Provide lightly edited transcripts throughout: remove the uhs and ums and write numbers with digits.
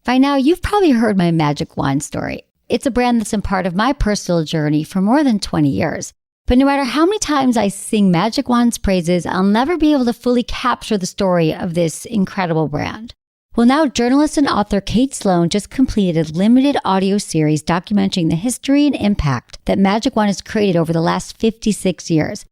By now, you've probably heard my Magic Wand story. It's a brand that's been part of my personal journey for more than 20 years. But no matter how many times I sing Magic Wand's praises, I'll never be able to fully capture the story of this incredible brand. Well, now journalist and author Kate Sloan just completed a limited audio series documenting the history and impact that Magic Wand has created over the last 56 years.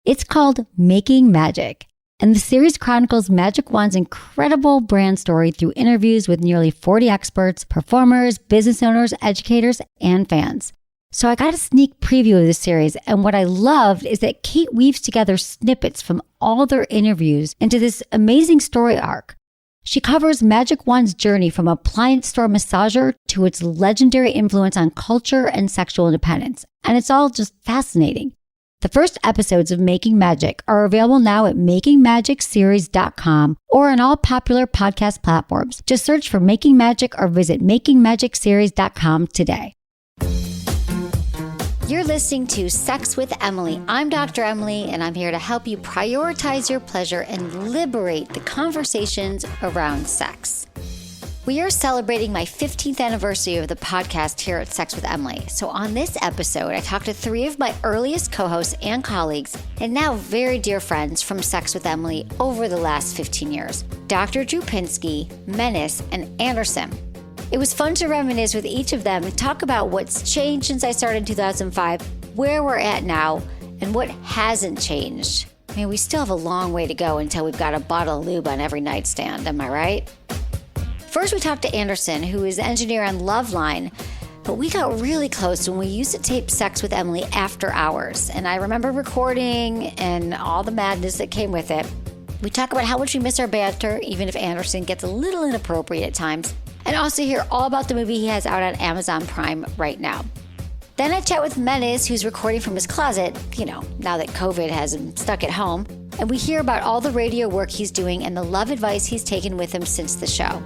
It's called Making Magic. And the series chronicles Magic Wand's incredible brand story through interviews with nearly 40 experts, performers, business owners, educators, and fans. So I got a sneak preview of this series, and what I loved is that Kate weaves together snippets from all their interviews into this amazing story arc. She covers Magic Wand's journey from appliance store massager to its legendary influence on culture and sexual independence, and it's all just fascinating. The first episodes of Making Magic are available now at makingmagicseries.com or on all popular podcast platforms. Just search for Making Magic or visit makingmagicseries.com today. You're listening to Sex with Emily. I'm Dr. Emily, and I'm here to help you prioritize your pleasure and liberate the conversations around sex. We are celebrating my 15th anniversary of the podcast here at Sex with Emily. So on this episode, I talked to 3 of my earliest co-hosts and colleagues, and now very dear friends from Sex with Emily over the last 15 years, Dr. Drew Pinsky, Menace, and Anderson. It was fun to reminisce with each of them and talk about what's changed since I started in 2005, where we're at now, and what hasn't changed. I mean, we still have a long way to go until we've got a bottle of lube on every nightstand, am I right? First, we talked to Anderson, who is the engineer on Loveline, but we got really close when we used to tape Sex with Emily after hours, and I remember recording and all the madness that came with it. We talk about how much we miss our banter, even if Anderson gets a little inappropriate at times, and also hear all about the movie he has out on Amazon Prime right now. Then I chat with Menace, who's recording from his closet, now that COVID has him stuck at home, and we hear about all the radio work he's doing and the love advice he's taken with him since the show.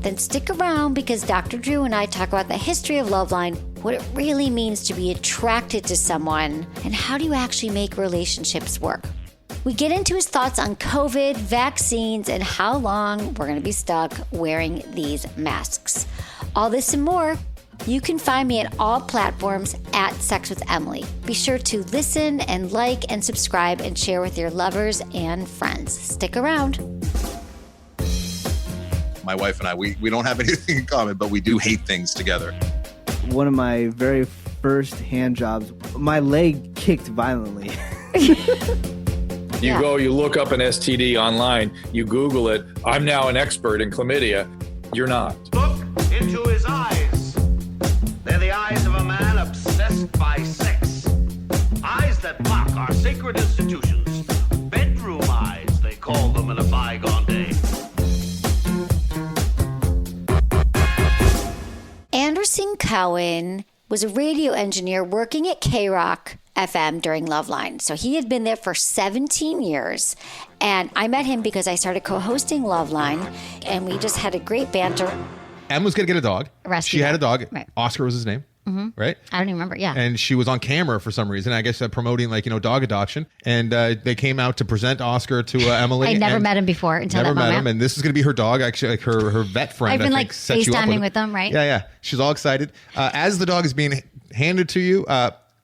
Then stick around because Dr. Drew and I talk about the history of Loveline, what it really means to be attracted to someone, and how do you actually make relationships work. We get into his thoughts on COVID, vaccines, and how long we're going to be stuck wearing these masks. All this and more. You can find me at all platforms at Sex with Emily. Be sure to listen and like and subscribe and share with your lovers and friends. Stick around. My wife and I, we don't have anything in common, but we do hate things together. One of my very first hand jobs, my leg kicked violently. You look up an STD online, you Google it. I'm now an expert in chlamydia. You're not. Look into his eyes. They're the eyes of a man obsessed by sex. Eyes that mock our sacred institutions. Bedroom eyes, they call them in a bygone day. Anderson Cowan was a radio engineer working at K-Rock FM during Loveline. So he had been there for 17 years. And I met him because I started co-hosting Loveline, and we just had a great banter. Em was going to get a dog. Rescue she had a dog. Right. Oscar was his name. Mm-hmm. Right? I don't even remember. Yeah. And she was on camera for some reason, I guess promoting dog adoption. And they came out to present Oscar to Emily. I never met him before until that moment. Never met him. And this is going to be her dog, actually, like her vet friend. I've been set you up FaceTiming with them, right? Yeah. She's all excited. As the dog is being handed to you,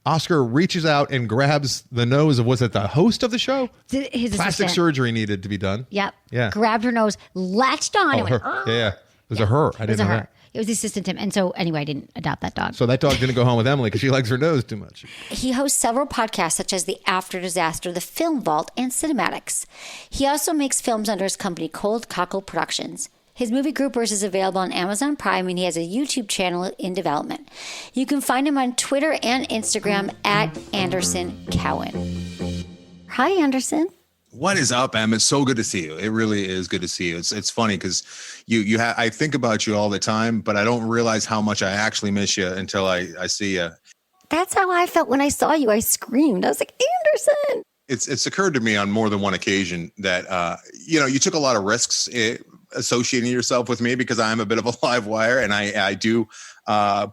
Oscar reaches out and grabs the nose of, was it the host of the show? His Plastic assistant. surgery needed to be done. Yep. Yeah. Grabbed her nose, latched on. Oh, her. Went, Yeah. It was a her. I didn't know that. It was the assistant Tim. And so anyway, I didn't adopt that dog. So that dog didn't go home with Emily because she likes her nose too much. He hosts several podcasts such as The After Disaster, The Film Vault, and Cinematics. He also makes films under his company Cold Cockle Productions. His movie Groupers is available on Amazon Prime, and he has a YouTube channel in development. You can find him on Twitter and Instagram at Anderson Cowan. Hi, Anderson. What is up, Em? It's so good to see you. It really is good to see you. It's funny because I think about you all the time, but I don't realize how much I actually miss you until I see you. That's how I felt when I saw you. I screamed. I was like, Anderson. It's occurred to me on more than one occasion that you took a lot of risks associating yourself with me because I'm a bit of a live wire and I do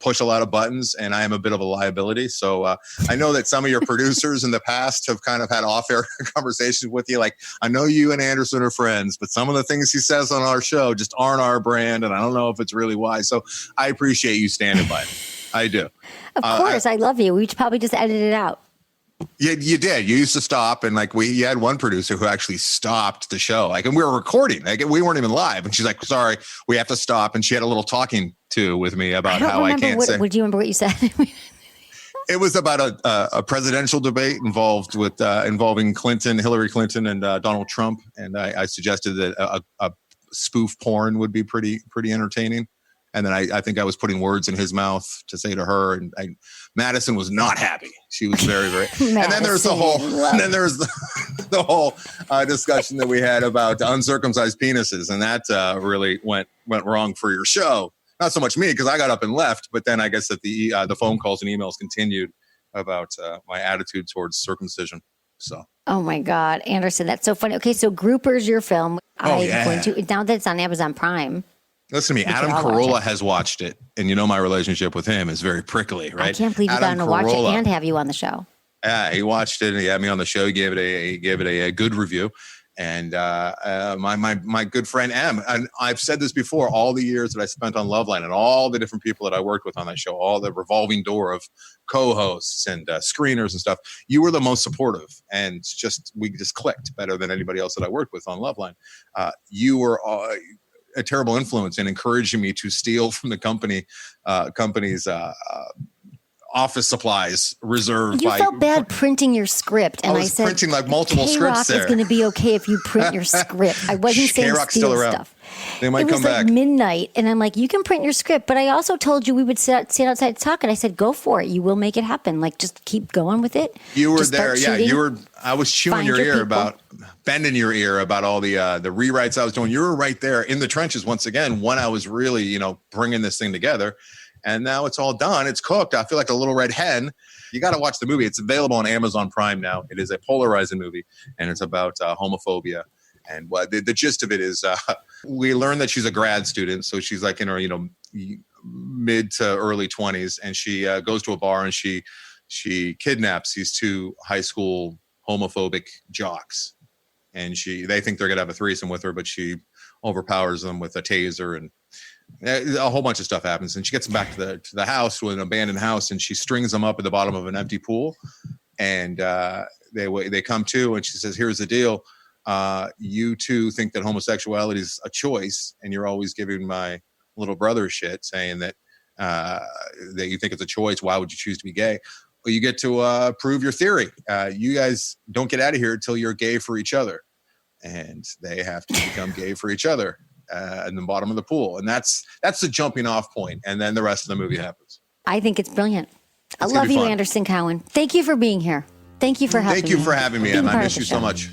push a lot of buttons and I am a bit of a liability. So I know that some of your producers in the past have kind of had off-air conversations with you. Like, I know you and Anderson are friends, but some of the things he says on our show just aren't our brand. And I don't know if it's really wise. So I appreciate you standing by me. I do. Of course. I love you. We probably just edited it out. You did. You used to stop, and like you had one producer who actually stopped the show. Like, and we were recording. Like, we weren't even live, and she's like, "Sorry, we have to stop." And she had a little talking to with me about how I can't say. Do you remember what you said? It was about a presidential debate involving Hillary Clinton, and Donald Trump. And I suggested that a spoof porn would be pretty entertaining. And then I think I was putting words in his mouth to say to her, and Madison was not happy. She was very, very. And then there's the whole discussion that we had about uncircumcised penises, and that really went wrong for your show. Not so much me, because I got up and left, but then I guess that the phone calls and emails continued about my attitude towards circumcision. So. Oh my God, Anderson, that's so funny. Okay, so Groupers, your film. Now that it's on Amazon Prime. Listen to me. Adam Carolla has watched it, and you know my relationship with him is very prickly, right? I can't believe you got him to watch it and have you on the show. Yeah, he watched it and he had me on the show. He gave it a good review, and my good friend M. And I've said this before. All the years that I spent on Loveline and all the different people that I worked with on that show, all the revolving door of co-hosts and screeners and stuff, you were the most supportive, and we just clicked better than anybody else that I worked with on Loveline. You were a terrible influence in encouraging me to steal from the company's office supplies reserved. You felt bad printing your script, and I said printing like multiple scripts there. K-Rock is going to be okay if you print your script. I wasn't saying steal stuff. They might come back. It was like midnight, and I'm like, you can print your script, but I also told you we would sit outside to talk, and I said, go for it. You will make it happen. Like, just keep going with it. You were there, yeah. You were. I was chewing your ear about, bending your ear about all the rewrites I was doing. You were right there in the trenches once again when I was really, bringing this thing together. And now it's all done. It's cooked. I feel like a little red hen. You got to watch the movie. It's available on Amazon Prime now. It is a polarizing movie, and it's about homophobia. And what the gist of it is, we learn that she's a grad student, so she's like in her mid to early 20s, and she goes to a bar and she kidnaps these two high school homophobic jocks, and they think they're gonna have a threesome with her, but she overpowers them with a taser, and a whole bunch of stuff happens. And she gets them back to the house, to an abandoned house, and she strings them up at the bottom of an empty pool, and they come to, and she says, "Here's the deal. You two think that homosexuality is a choice, and you're always giving my little brother shit, saying that you think it's a choice. Why would you choose to be gay? Well, you get to prove your theory. You guys don't get out of here until you're gay for each other." And they have to become gay for each other in the bottom of the pool. And that's the jumping off point. And then the rest of the movie happens. I think it's brilliant. I love you, Anderson Cowan. Thank you for being here. Thank you for having me. Thank you for having me, Em. I miss you so much.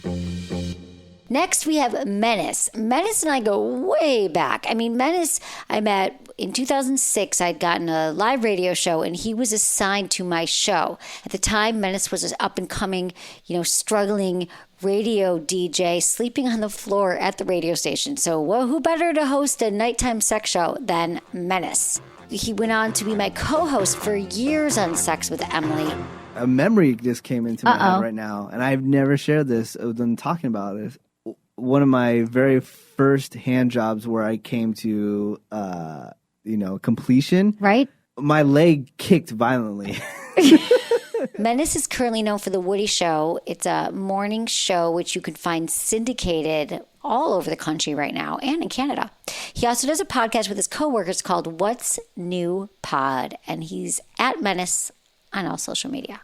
Next, we have Menace. Menace and I go way back. I mean, Menace, I met in 2006. I'd gotten a live radio show, and he was assigned to my show. At the time, Menace was an up-and-coming, struggling radio DJ sleeping on the floor at the radio station. So, who better to host a nighttime sex show than Menace? He went on to be my co-host for years on Sex with Emily. A memory just came into my head right now, and I've never shared this than talking about it. One of my very first hand jobs where I came to, completion. Right. My leg kicked violently. Menace is currently known for The Woody Show. It's a morning show which you can find syndicated all over the country right now and in Canada. He also does a podcast with his coworkers called What's New Pod, and he's at Menace on all social media.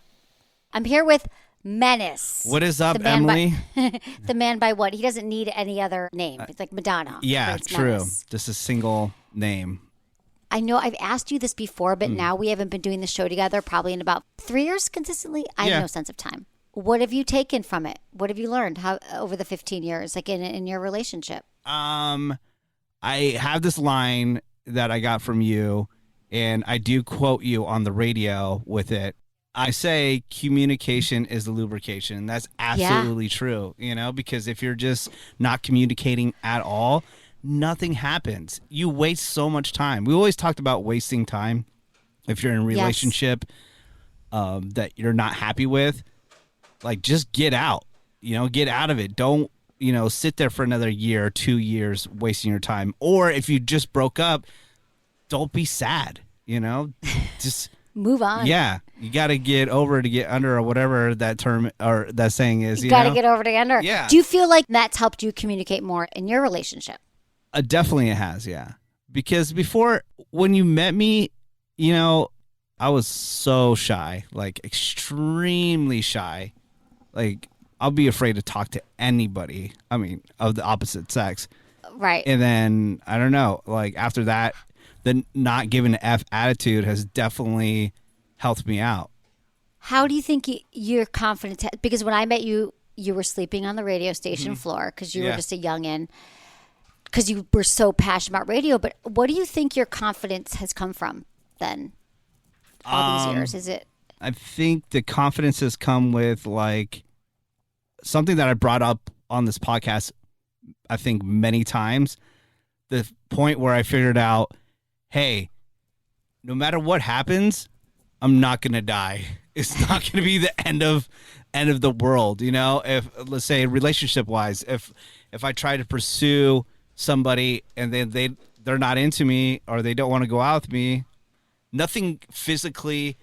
I'm here with Menace. What is up, Emily? The man by what? He doesn't need any other name. It's like Madonna. Yeah, true. Menace. Just a single name. I know I've asked you this before, but now we haven't been doing the show together probably in about 3 years consistently. I have no sense of time. What have you taken from it? What have you learned over the 15 years, like in your relationship? I have this line that I got from you, and I do quote you on the radio with it. I say communication is the lubrication. That's absolutely true, because if you're just not communicating at all, nothing happens. You waste so much time. We always talked about wasting time. If you're in a relationship that you're not happy with, like just get out, get out of it. Don't, sit there for another year or 2 years wasting your time. Or if you just broke up, don't be sad, just move on. Yeah. You got to get over to get under, or whatever that term or that saying is. You got to get over to get under. Yeah. Do you feel like that's helped you communicate more in your relationship? Definitely it has, yeah. Because before, when you met me, I was so shy, like extremely shy. Like, I'll be afraid to talk to anybody, of the opposite sex. Right. And then, I don't know, like after that, the not giving an F attitude has definitely helped me out. How do you think your confidence, because when I met you, you were sleeping on the radio station floor because you were just a youngin'. Because you were so passionate about radio, but what do you think your confidence has come from then? All these years, is it? I think the confidence has come with like something that I brought up on this podcast, I think many times. The point where I figured out, hey, no matter what happens, I'm not gonna die. It's not gonna be the end of the world. If, let's say, relationship wise, if I try to pursue somebody and then they're not into me or they don't want to go out with me, nothing physically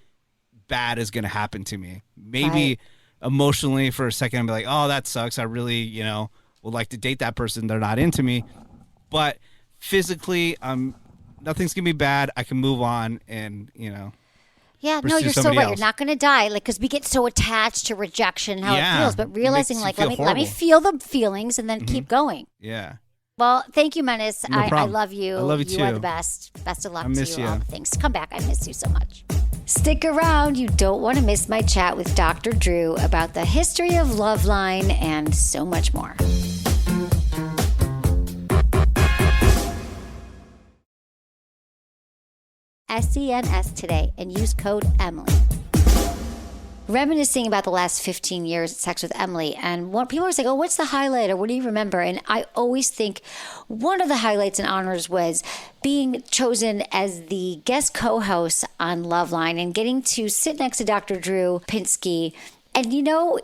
bad is going to happen to me. Maybe emotionally for a second I'll be like, oh, that sucks. I really, would like to date that person. They're not into me. But physically, nothing's going to be bad. I can move on and, Yeah, no, you're so right. Else. You're not going to die, because we get so attached to rejection and how it feels. But realizing, let me feel the feelings and then keep going. Yeah. Well, thank you, Menace. No I love you. I love you too. You are the best. Best of luck to you. You. All the things. Come back. I miss you so much. Stick around. You don't want to miss my chat with Dr. Drew about the history of Loveline and so much more. SENS today and use code Emily. Reminiscing about the last 15 years at Sex with Emily, and people always say, oh, what's the highlight, or what do you remember? And I always think one of the highlights and honors was being chosen as the guest co-host on Loveline and getting to sit next to Dr. Drew Pinsky. And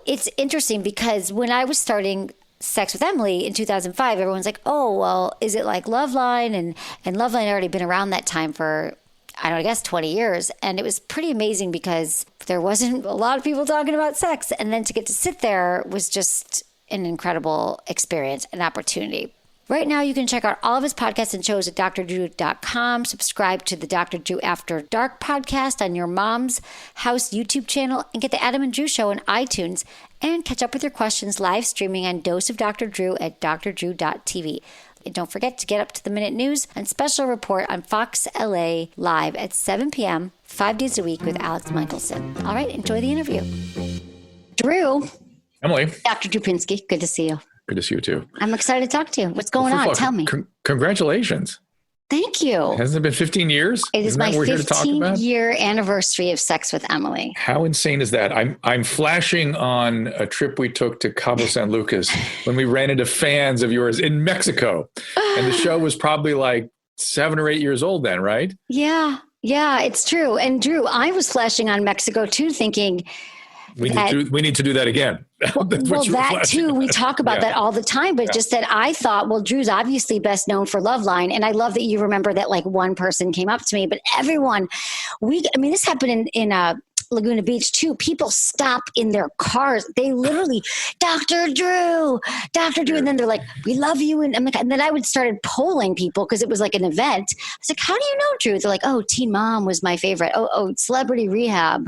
it's interesting because when I was starting Sex with Emily in 2005, everyone's like, oh, well, is it like Loveline? And Loveline had already been around that time for, I guess 20 years. And it was pretty amazing because there wasn't a lot of people talking about sex. And then to get to sit there was just an incredible experience, an opportunity. Right now, you can check out all of his podcasts and shows at drdrew.com. Subscribe to the Dr. Drew After Dark podcast on your mom's house YouTube channel, and get the Adam and Drew Show on iTunes. And catch up with your questions live streaming on Dose of Dr. Drew at drdrew.tv. And don't forget to get up to the minute news and special report on Fox LA Live at 7 p.m. 5 days a week with Alex Michelson. All right, enjoy the interview. Drew. Emily. Dr. Drew Pinsky, good to see you. Good to see you too. I'm excited to talk to you. What's going on? Tell me. Congratulations. Thank you. Hasn't it been 15 years? It is my 15-year anniversary of Sex with Emily. How insane is that? I'm flashing on a trip we took to Cabo San Lucas when we ran into fans of yours in Mexico. And the show was probably like 7 or 8 years old then, right? Yeah, it's true. And Drew, I was flashing on Mexico too, thinking we need to do that again. Well, that too, we talk about that all the time, but just that I thought, well, Drew's obviously best known for Loveline. And I love that you remember that like one person came up to me, but everyone, this happened in Laguna Beach too. People stop in their cars. They literally, Dr. Drew. And then they're like, we love you. And then I would started polling people because it was like an event. I was like, how do you know Drew? They're like, oh, Teen Mom was my favorite. Oh, Celebrity Rehab.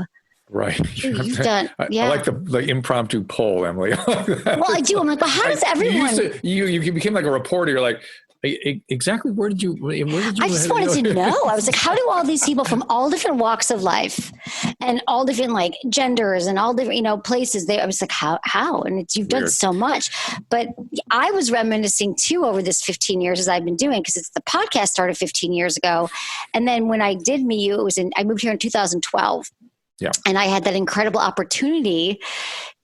Right. You've done, I like the impromptu poll, Emily. Well, I do. I'm like, well, how does everyone? You became like a reporter. You're like, exactly where did you? I just wanted to know. I was like, how do all these people from all different walks of life and all different like genders and all different places? I was like, how? And you've done so much. But I was reminiscing too over this 15 years as I've been doing, because the podcast started 15 years ago, and then when I did meet you, I moved here in 2012. Yeah. And I had that incredible opportunity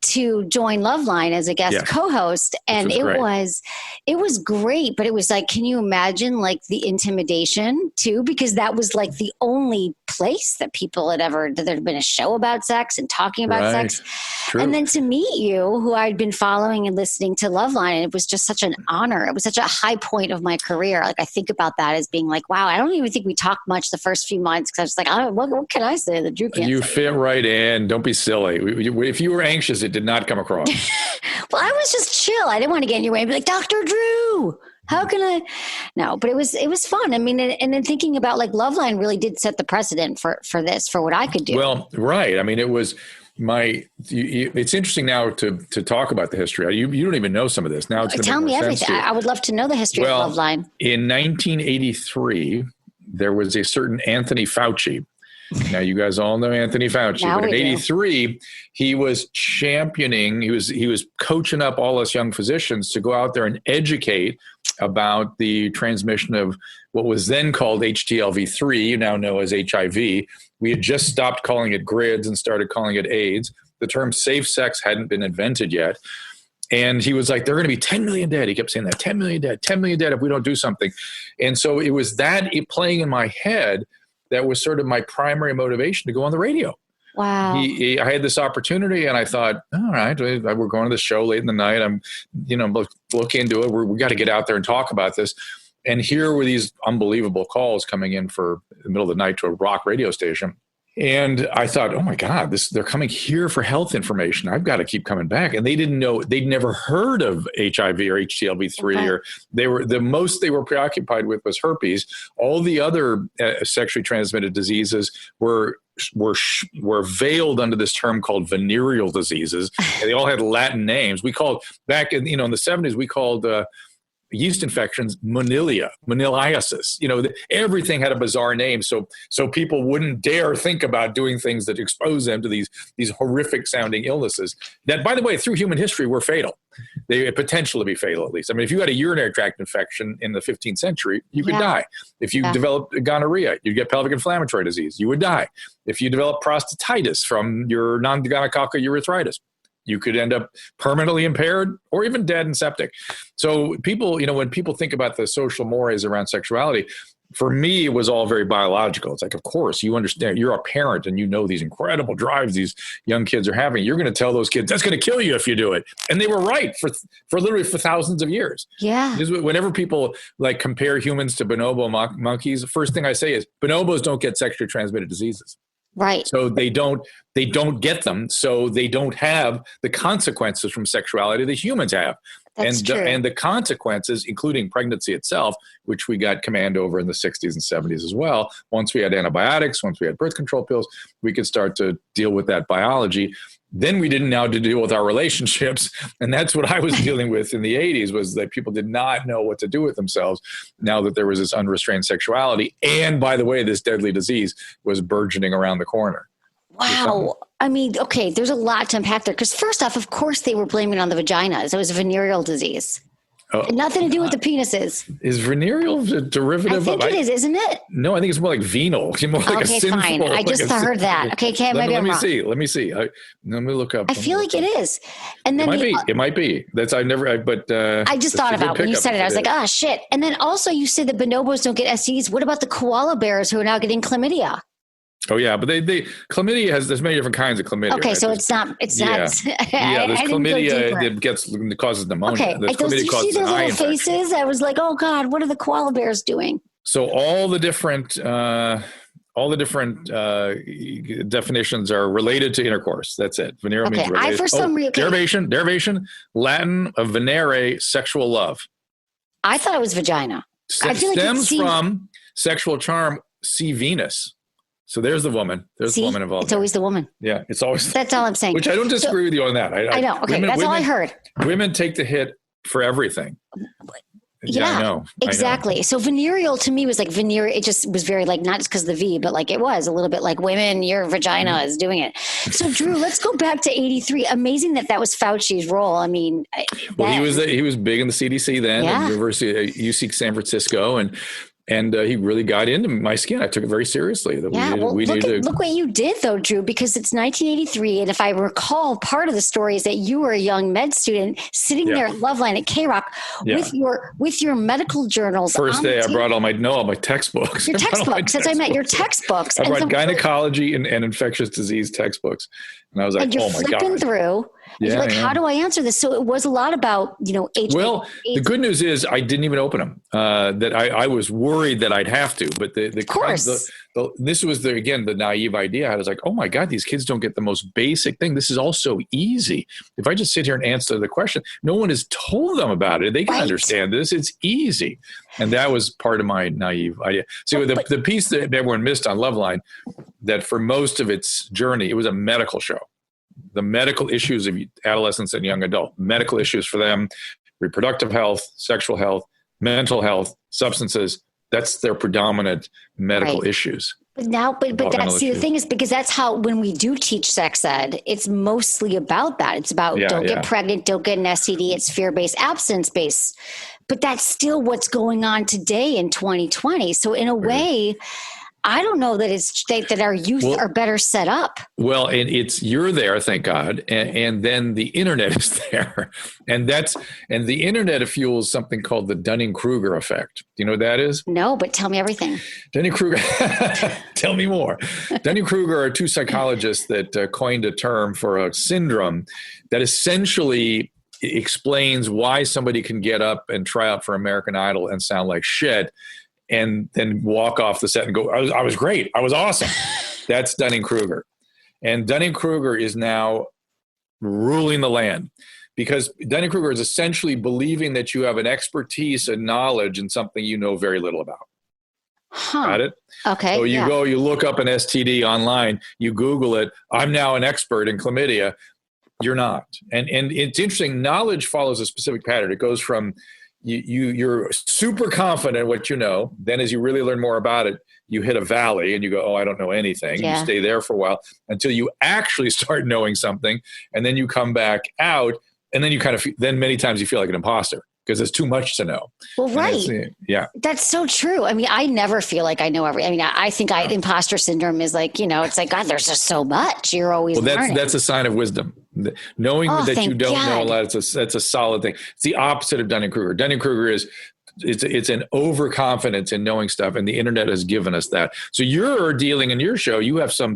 to join Loveline as a guest co-host, and it was great. But it was like, can you imagine like the intimidation too? Because that was like the only place that people had there'd been a show about sex and talking about sex. True. And then to meet you, who I'd been following and listening to Loveline, and it was just such an honor. It was such a high point of my career. Like I think about that as being like, wow, I don't even think we talked much the first few months because I was like, what can I say that Drew can't? You say? fit right in. Don't be silly. If you were anxious, it did not come across. Well, I was just chill. I didn't want to get in your way and be like, Dr. Drew, how can I? No, but it was fun. I mean, and then thinking about like Loveline really did set the precedent for this, for what I could do. Well, right. I mean, it was it's interesting now to talk about the history. You don't even know some of this. Now it's going to tell me everything. I would love to know the history of Loveline. In 1983, there was a certain Anthony Fauci. Now you guys all know Anthony Fauci, but in 83, he was championing, he was coaching up all us young physicians to go out there and educate about the transmission of what was then called HTLV3, you now know as HIV. We had just stopped calling it GRIDS and started calling it AIDS. The term safe sex hadn't been invented yet. And he was like, there are going to be 10 million dead. He kept saying that, 10 million dead, 10 million dead if we don't do something. And so it was that playing in my head that was sort of my primary motivation to go on the radio. Wow. I had this opportunity and I thought, all right, we're going to the show late in the night. I'm, look into it. We got to get out there and talk about this. And here were these unbelievable calls coming in for the middle of the night to a rock radio station. And I thought, oh my God, they're coming here for health information. I've got to keep coming back. And they didn't know, they'd never heard of HIV or HTLV3, or the most they were preoccupied with was herpes. All the other sexually transmitted diseases were veiled under this term called venereal diseases. And they all had Latin names. We called back in the 70s, we called yeast infections moniliasis. Everything had a bizarre name, so people wouldn't dare think about doing things that expose them to these horrific sounding illnesses that, by the way, through human history were fatal. They had potential to be fatal, at least. I mean, if you had a urinary tract infection in the 15th century, you could die. If you developed gonorrhea, you'd get pelvic inflammatory disease, you would die. If you develop prostatitis from your non-gonococcal urethritis, you could end up permanently impaired or even dead and septic. So people, when people think about the social mores around sexuality, for me, it was all very biological. It's like, of course, you understand, you're a parent and you know these incredible drives these young kids are having. You're going to tell those kids, that's going to kill you if you do it. And they were right for literally for thousands of years. Yeah. Whenever people like compare humans to bonobo monkeys, the first thing I say is bonobos don't get sexually transmitted diseases. Right. So they don't get them. So they don't have the consequences from sexuality that humans have. That's true. And the consequences, including pregnancy itself, which we got command over in the 60s and 70s as well. Once we had antibiotics, once we had birth control pills, we could start to deal with that biology. Then we didn't know how to deal with our relationships. And that's what I was dealing with in the 80s, was that people did not know what to do with themselves now that there was this unrestrained sexuality. And by the way, this deadly disease was burgeoning around the corner. Wow. I mean, okay, there's a lot to unpack there. Because first off, of course, they were blaming it on the vaginas. It was a venereal disease. Nothing to do with the penises. Is venereal a derivative? I think it is, isn't it? No, I think it's more like venal. More like okay, fine. I just heard that. Okay, maybe I'm wrong. Let me see. Let me look up. I feel like it is. And then it might be. That's I just thought about when you said it. I was like, shit. And then also you said that bonobos don't get STDs. What about the koala bears who are now getting chlamydia? Oh yeah, but chlamydia there's many different kinds of chlamydia. Okay, right? So it's not. Yeah, there's chlamydia that causes pneumonia. Okay, you see those little faces? I was like, oh God, what are the koala bears doing? So all the different definitions are related to intercourse. That's it. Venereal means related. Derivation, Latin of venere, sexual love. I thought it was vagina. Stems from sexual charm. See Venus. So there's the woman. There's the woman involved. It's always the woman. Yeah, it's always. That's all I'm saying. Which I don't disagree with you on that. I know. Okay, that's all I heard. Women take the hit for everything. Yeah, I know. Exactly. I know. So venereal to me was like venereal. It just was very like, not just because of the V, but like it was a little bit like women, your vagina is doing it. So Drew, let's go back to 83. Amazing that was Fauci's role. I mean, he was big in the CDC then, and University UC San Francisco, and And he really got into my skin. I took it very seriously. That Look what you did, though, Drew, because it's 1983. And if I recall, part of the story is that you were a young med student sitting there at Loveline at K-Rock with your medical journals. First day, I brought all my textbooks. Your textbooks. That's what I meant, your textbooks. I brought gynecology and infectious disease textbooks. And I was like, oh, my God. Flipping through. And you're like, how do I answer this? So it was a lot about, HIV. Well, the good news is I didn't even open them. That I was worried that I'd have to. But of course. This was, the naive idea. I was like, oh, my God, these kids don't get the most basic thing. This is all so easy. If I just sit here and answer the question, no one has told them about it. They can understand this. It's easy. And that was part of my naive idea. So the piece that everyone missed on Loveline, that for most of its journey, it was a medical show. The medical issues of adolescents and young adult, medical issues for them, reproductive health, sexual health, mental health, substances. That's their predominant medical issues. But that's the thing is, because that's how, when we do teach sex ed, it's mostly about that. It's about don't get pregnant, don't get an STD. It's fear-based, abstinence-based. But that's still what's going on today in 2020. So in a way, I don't know that our youth are better set up. Well, and you're there, thank God, and then the internet is there, and the internet fuels something called the Dunning-Kruger effect. Do you know what that is? No, but tell me everything. Dunning-Kruger, tell me more. Dunning-Kruger are two psychologists that coined a term for a syndrome that essentially explains why somebody can get up and try out for American Idol and sound like shit, and then walk off the set and go, I was great. I was awesome. That's Dunning-Kruger. And Dunning-Kruger is now ruling the land, because Dunning-Kruger is essentially believing that you have an expertise and knowledge in something you know very little about. Got it? Okay. So you look up an STD online, you Google it. I'm now an expert in chlamydia. You're not. And it's interesting. Knowledge follows a specific pattern. It goes from you're super confident in what you know. Then as you really learn more about it, you hit a valley and you go, oh, I don't know anything. Yeah. You stay there for a while until you actually start knowing something. And then you come back out, and then then many times you feel like an imposter because there's too much to know. Well, right. That's so true. I mean, I never feel like I know everything. I mean, I think imposter syndrome is like, it's like, God, there's just so much. You're always learning. That's a sign of wisdom. Knowing that you don't know a lot, that's a solid thing. It's the opposite of Dunning-Kruger. Dunning-Kruger is it's an overconfidence in knowing stuff, and the internet has given us that. So you're dealing in your show, you have some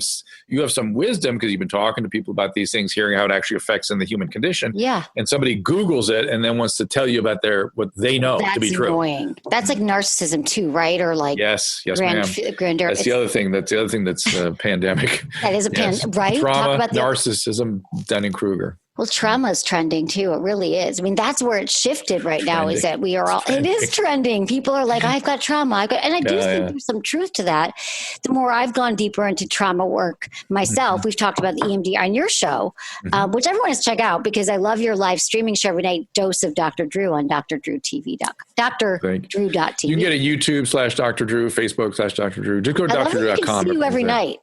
wisdom because you've been talking to people about these things, hearing how it actually affects in the human condition. Yeah. And somebody Googles it and then wants to tell you about what they know to be true. That's annoying. That's like narcissism too, right? Or like yes, ma'am. Grandeur. That's the other thing. That's the other thing that's pandemic. That is right? Trauma, talk about narcissism, Dunning-Kruger. Well, trauma is trending too. It really is. I mean, that's where it's shifted right now, is that we are all, it is trending. People are like, I've got trauma. And I do think there's some truth to that. The more I've gone deeper into trauma work myself, we've talked about the EMDR on your show, which everyone has to check out, because I love your live streaming show every night, Dose of Dr. Drew on drdrewtv.com. drdrew.tv. You can get a YouTube /Dr. Drew, Facebook /Dr. Drew. Just go to drdrew.com. I can see you every night.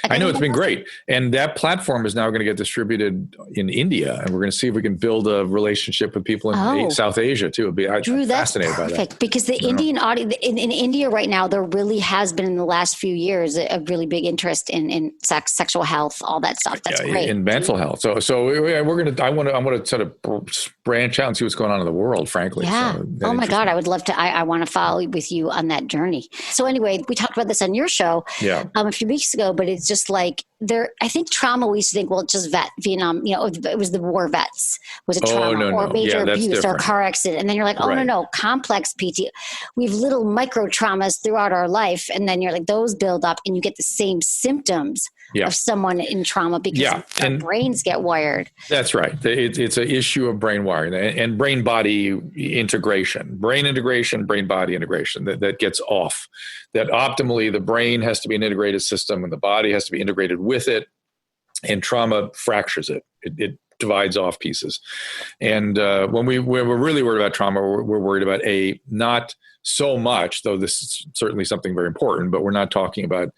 I know, it's been great. And that platform is now going to get distributed in India. And we're going to see if we can build a relationship with people in South Asia too. I'm fascinated by that. Because the Indian audience in India right now, there really has been in the last few years a really big interest in sexual health, all that stuff. That's great. In mental health. So I want to sort of branch out and see what's going on in the world, frankly. Yeah. So oh my God. I would love to. I want to follow with you on that journey. So anyway, we talked about this on your show a few weeks ago, but it's just like I think trauma, we used to think, well, it's just Vietnam, it was the war vets, was a trauma or major abuse or a car accident. And then you're like, no, complex PT. We have little micro traumas throughout our life. And then you're like, those build up and you get the same symptoms of someone in trauma because their brains get wired. That's right. It's an issue of brain wiring and brain-body integration. Brain integration, brain-body integration that gets off. That optimally the brain has to be an integrated system and the body has to be integrated with it, and trauma fractures it. It divides off pieces. And when we're really worried about trauma, we're worried about not so much, though this is certainly something very important, but we're not talking about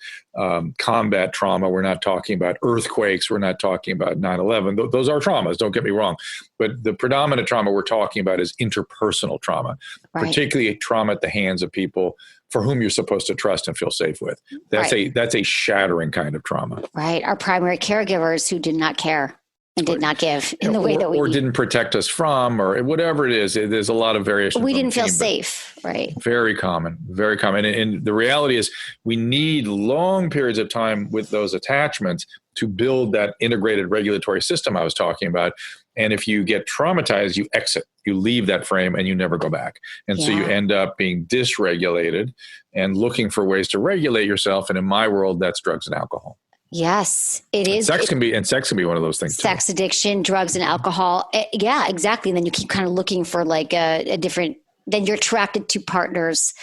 combat trauma. We're not talking about earthquakes. We're not talking about 9/11. Those are traumas, don't get me wrong. But the predominant trauma we're talking about is interpersonal trauma, particularly trauma at the hands of people for whom you're supposed to trust and feel safe with. That's a shattering kind of trauma. Right. Our primary caregivers who did not care and did not give in the way that we didn't protect us from, or whatever it is. There's a lot of variations. We didn't feel safe, right? Very common, very common. And the reality is we need long periods of time with those attachments to build that integrated regulatory system I was talking about. And if you get traumatized, you exit, you leave that frame and you never go back. And so you end up being dysregulated and looking for ways to regulate yourself. And in my world, that's drugs and alcohol. Yes, it is. Sex can be one of those things. Sex addiction, drugs and alcohol. Yeah, exactly. And then you keep kind of looking for like a different, then you're attracted to partners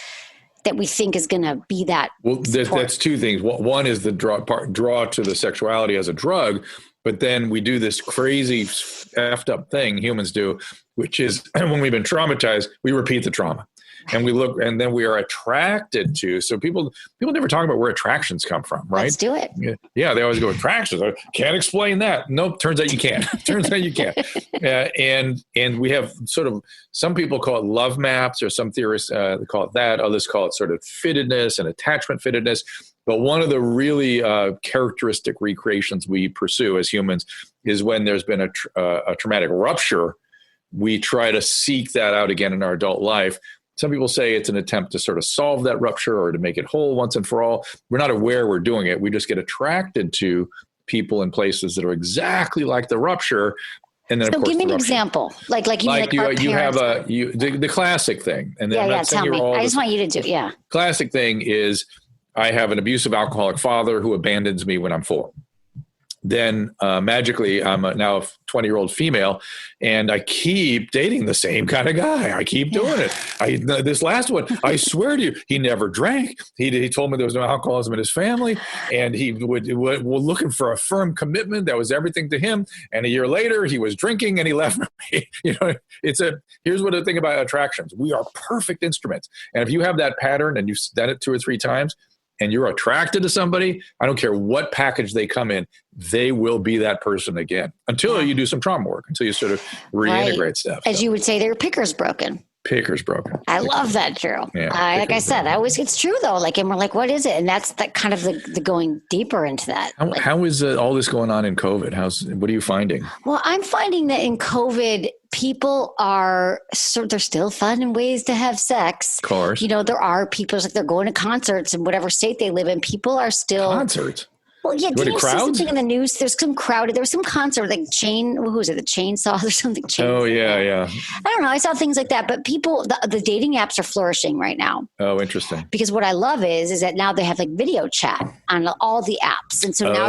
that we think is going to be that. Well, that's two things. One is the draw to the sexuality as a drug, but then we do this crazy effed up thing humans do, which is when we've been traumatized, we repeat the trauma. And we look, and then we are attracted to. So people never talk about where attractions come from, right? Let's do it. Yeah, they always go attractions. I can't explain that. Nope, turns out you can. Turns out you can. And we have sort of, some people call it love maps, or some theorists call it that. Others call it sort of fittedness and attachment fittedness. But one of the really characteristic recreations we pursue as humans is when there's been a traumatic rupture. We try to seek that out again in our adult life. Some people say it's an attempt to sort of solve that rupture or to make it whole once and for all. We're not aware we're doing it. We just get attracted to people and places that are exactly like the rupture. And then, so of course, give me an example, like you have the classic thing. And then tell me. I just want you to do. Classic thing is I have an abusive alcoholic father who abandons me when I'm 4. Then magically, I'm now a 20-year-old female, and I keep dating the same kind of guy. I keep doing it. This last one, I swear to you, he never drank. He told me there was no alcoholism in his family, and he would looking for a firm commitment. That was everything to him. And a year later, he was drinking, and he left me. Here's what the thing about attractions: we are perfect instruments. And if you have that pattern, and you've done it 2 or 3 times, and you're attracted to somebody, I don't care what package they come in, they will be that person again until you do some trauma work, until you sort of reintegrate stuff. As you would say, their picker's broken. Picker's broken. I love that, Drew. Yeah, like I said, it's true though. Like, and we're like, what is it? And that's that kind of the going deeper into that. How is all this going on in COVID? What are you finding? Well, I'm finding that in COVID, people are they're still finding ways to have sex. Of course. There are people like they're going to concerts in whatever state they live in. People are still concerts. Well, yeah, did you see something in the news? There's some crowded. There was some concert, like who was it? The Chainsaws or something? Oh, yeah. I don't know. I saw things like that. But people, the dating apps are flourishing right now. Oh, interesting. Because what I love is that now they have like video chat on all the apps. And so now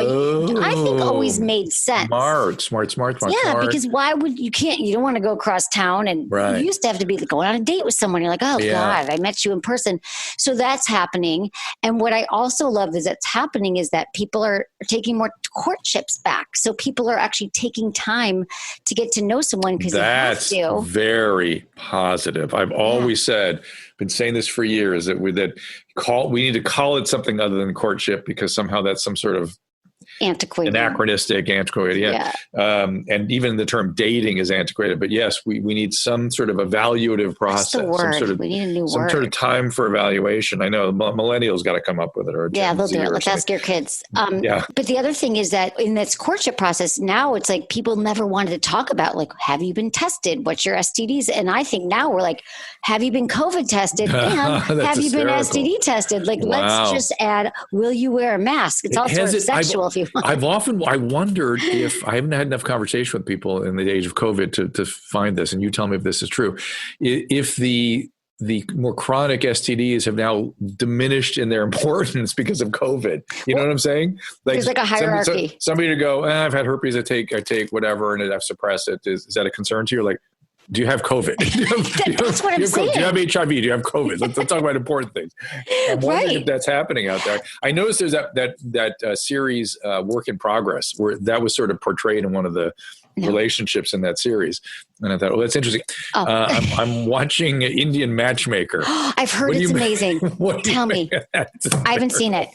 I think always made sense. Smart. Yeah, because why would you don't want to go across town, and you used to have to be going on a date with someone. You're like, oh God, I met you in person. So that's happening. And what I also love is that's happening is that people are taking more courtships back. So people are actually taking time to get to know someone because that's very positive. I've always been saying this for years, that we need to call it something other than courtship, because somehow that's some sort of antiquated. And even the term dating is antiquated. But yes, we need some sort of evaluative process. We need a new word. Some sort of time for evaluation. I know millennials got to come up with it. Or they'll do it. Let's ask your kids. But the other thing is that in this courtship process, now it's like people never wanted to talk about, like, have you been tested? What's your STDs? And I think now we're like, have you been COVID tested? And have you been STD tested? Like, let's just add, will you wear a mask? It's all sort of sexual if you want. I wondered if I haven't had enough conversation with people in the age of COVID to find this, and you tell me if this is true. If the more chronic STDs have now diminished in their importance because of COVID. You know what I'm saying? There's like a hierarchy. Somebody to go, I've had herpes, I take whatever, and I've suppressed it. Is that a concern to you? Like, do you have COVID? That's what I'm saying. Do you have HIV? Do you have COVID? Let's talk about important things. I'm wondering if that's happening out there. I noticed there's that series, Work in Progress, where that was sort of portrayed in one of the relationships in that series. And I thought, oh, that's interesting. I'm watching Indian Matchmaker. I've heard it's amazing. Tell me. I haven't seen it.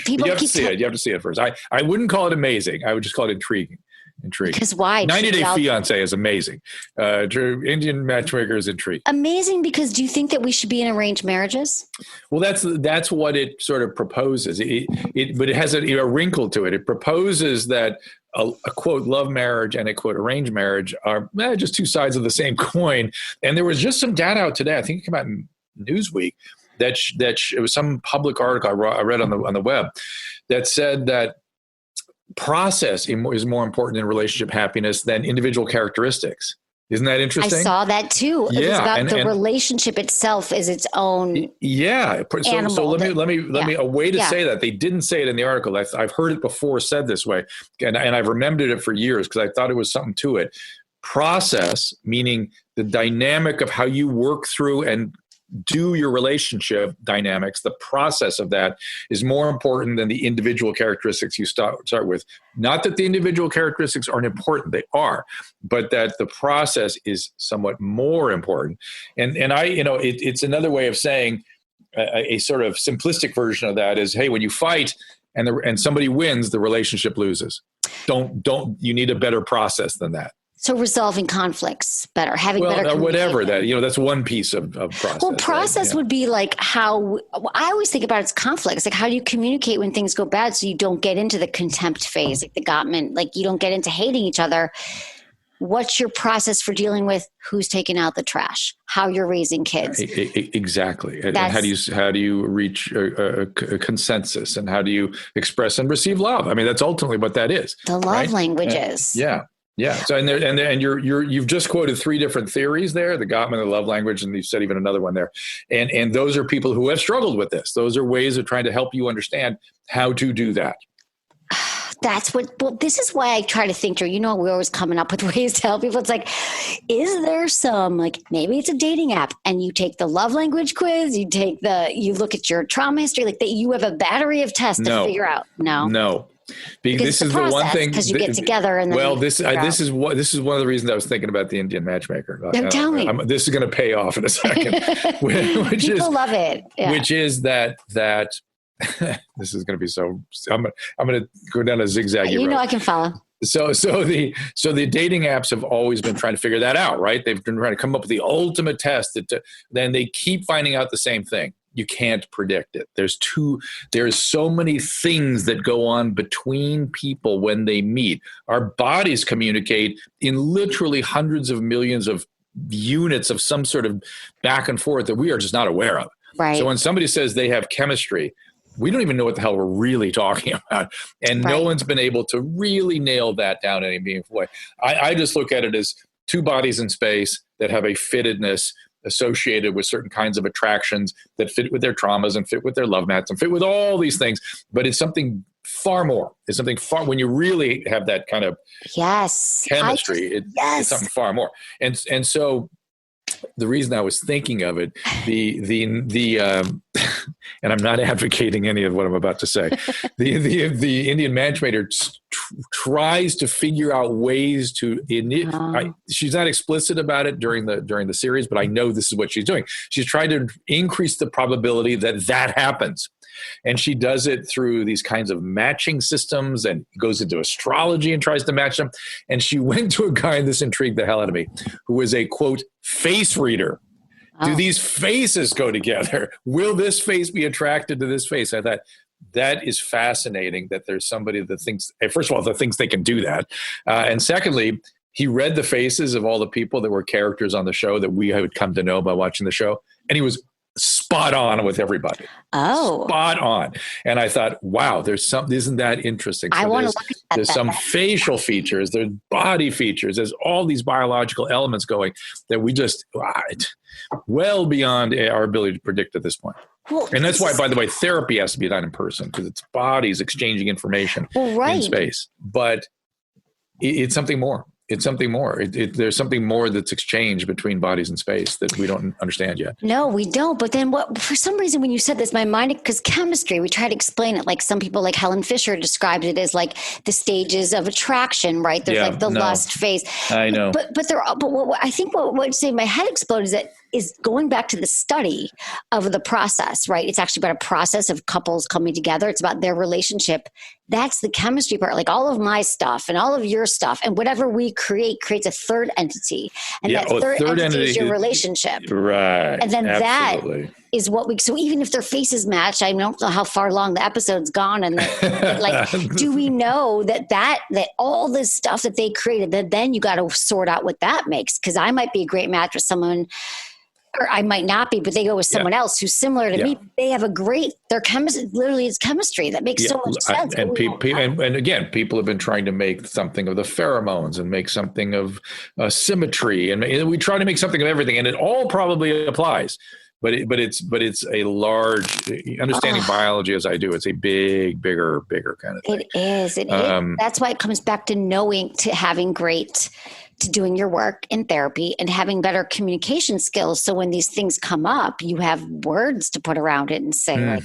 You have to see it. You have to see it first. I wouldn't call it amazing. I would just call it intriguing. Because why? 90 Day Fiancé is amazing. Indian Matchmaker is intriguing. Amazing because do you think that we should be in arranged marriages? Well, that's what it sort of proposes. But it has a wrinkle to it. It proposes that a quote love marriage and a quote arranged marriage are just two sides of the same coin. And there was just some data out today. I think it came out in Newsweek that it was some public article I read on the web that said that process is more important in relationship happiness than individual characteristics. Isn't that interesting? I saw that too. Yeah, it was about the relationship itself is its own. Yeah. So let me a way to say that. They didn't say it in the article. I've heard it before said this way, and I've remembered it for years because I thought it was something to it. Process, meaning the dynamic of how you work through and do your relationship dynamics, the process of that is more important than the individual characteristics you start with. Not that the individual characteristics aren't important, they are, but that the process is somewhat more important. And it's another way of saying a sort of simplistic version of that is, hey, when you fight and somebody wins, the relationship loses. You need a better process than that. So resolving conflicts better, having better communication. Whatever that, that's one piece of process. Well, process would be like how I always think about it's conflicts. Like how do you communicate when things go bad so you don't get into the contempt phase, like the Gottman, like you don't get into hating each other. What's your process for dealing with who's taking out the trash, how you're raising kids? Exactly. And how do you reach a consensus and how do you express and receive love? I mean, that's ultimately what that is. The love languages. Yeah. So and you've just quoted three different theories there: the Gottman, the love language, and you said even another one there. And those are people who have struggled with this. Those are ways of trying to help you understand how to do that. This is why I try to think through, we're always coming up with ways to help people. It's like, is there some, like, maybe it's a dating app and you take the love language quiz, you look at your trauma history, like that you have a battery of tests to figure out. No. Because this is the one thing because you get together and then this is one of the reasons I was thinking about the Indian Matchmaker. Tell me. This is going to pay off in a second. People love it. Yeah. Which is that this is going to be so. I'm going to go down a zigzaggy road. I can follow. So the dating apps have always been trying to figure that out, right? They've been trying to come up with the ultimate test. Then they keep finding out the same thing. You can't predict it. There's so many things that go on between people when they meet. Our bodies communicate in literally hundreds of millions of units of some sort of back and forth that we are just not aware of. Right. So when somebody says they have chemistry, we don't even know what the hell we're really talking about. And no one's been able to really nail that down in any meaningful way. I just look at it as two bodies in space that have a fittedness associated with certain kinds of attractions that fit with their traumas and fit with their love mats and fit with all these things. But it's something far more. It's something far, when you really have that kind of chemistry, it's something far more. And so the reason I was thinking of it, and I'm not advocating any of what I'm about to say, the Indian Matchmaker tries to figure out ways to. She's not explicit about it during the series, but I know this is what she's doing. She's trying to increase the probability that happens. And she does it through these kinds of matching systems and goes into astrology and tries to match them. And she went to a guy, and this intrigued the hell out of me, who was a, quote, face reader. Oh. Do these faces go together? Will this face be attracted to this face? I thought, that is fascinating that there's somebody that thinks, first of all, that thinks they can do that. And secondly, he read the faces of all the people that were characters on the show that we had come to know by watching the show. And he was spot on with everybody. Oh, spot on. And I thought, wow, isn't that interesting? So I want to look at that. There's some facial features, there's body features, there's all these biological elements going that we just well beyond our ability to predict at this point. Well, and that's why, by the way, therapy has to be done in person because it's bodies exchanging information in space. But it's something more. It's something more. There's something more that's exchanged between bodies and space that we don't understand yet. No, we don't. But then for some reason, when you said this, my mind, because chemistry, we try to explain it. Like some people, like Helen Fisher described it as like the stages of attraction, right? There's like the lust phase. I know. But what I think what saved my head explode is going back to the study of the process, right? It's actually about a process of couples coming together. It's about their relationship. That's the chemistry part. Like all of my stuff and all of your stuff and whatever we creates a third entity. And that third entity is your relationship. Right. And then absolutely. that is what so even if their faces match, I don't know how far along the episode's gone. And like, do we know that all this stuff that they created, that then you got to sort out what that makes? Because I might be a great match with someone, or I might not be, but they go with someone else who's similar to me. They have their chemistry, literally it's chemistry. That makes so much sense. And again, people have been trying to make something of the pheromones and make something of symmetry. And we try to make something of everything, and it all probably applies. But it's a large, understanding biology as I do, it's a bigger kind of thing. It is. That's why it comes back to to doing your work in therapy and having better communication skills. So when these things come up, you have words to put around it and say now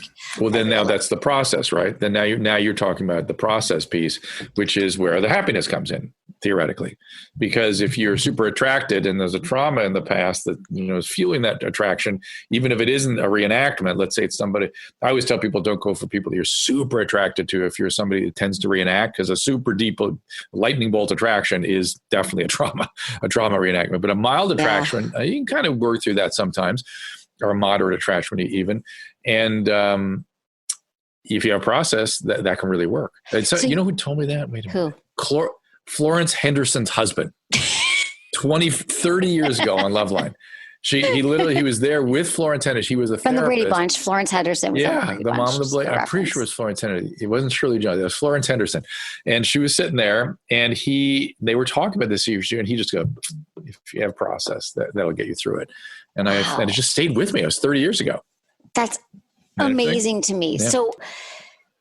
that's the process, right? Then now you're talking about the process piece, which is where the happiness comes in, theoretically. Because if you're super attracted and there's a trauma in the past that, is fueling that attraction, even if it isn't a reenactment, let's say it's somebody, I always tell people, don't go for people that you're super attracted to if you're somebody that tends to reenact, because a super deep lightning bolt attraction is definitely a trauma reenactment. But a mild attraction, you can kind of work through that sometimes, or a moderate attraction even. And if you have a process, that can really work. So you know who told me that? Wait a minute. Who? Florence Henderson's husband, 30 years ago on Loveline. He was there with Florence Henderson. He was a from therapist. the Brady Bunch. Florence Henderson was on the Brady Bunch. Mom of the Blade. I'm pretty sure it was Florence Henderson. It wasn't Shirley Jones. It was Florence Henderson. And she was sitting there, and they were talking about this issue, and he just go, if you have process, that'll get you through it. And and it just stayed with me. It was 30 years ago. That's amazing to me. Yeah. So,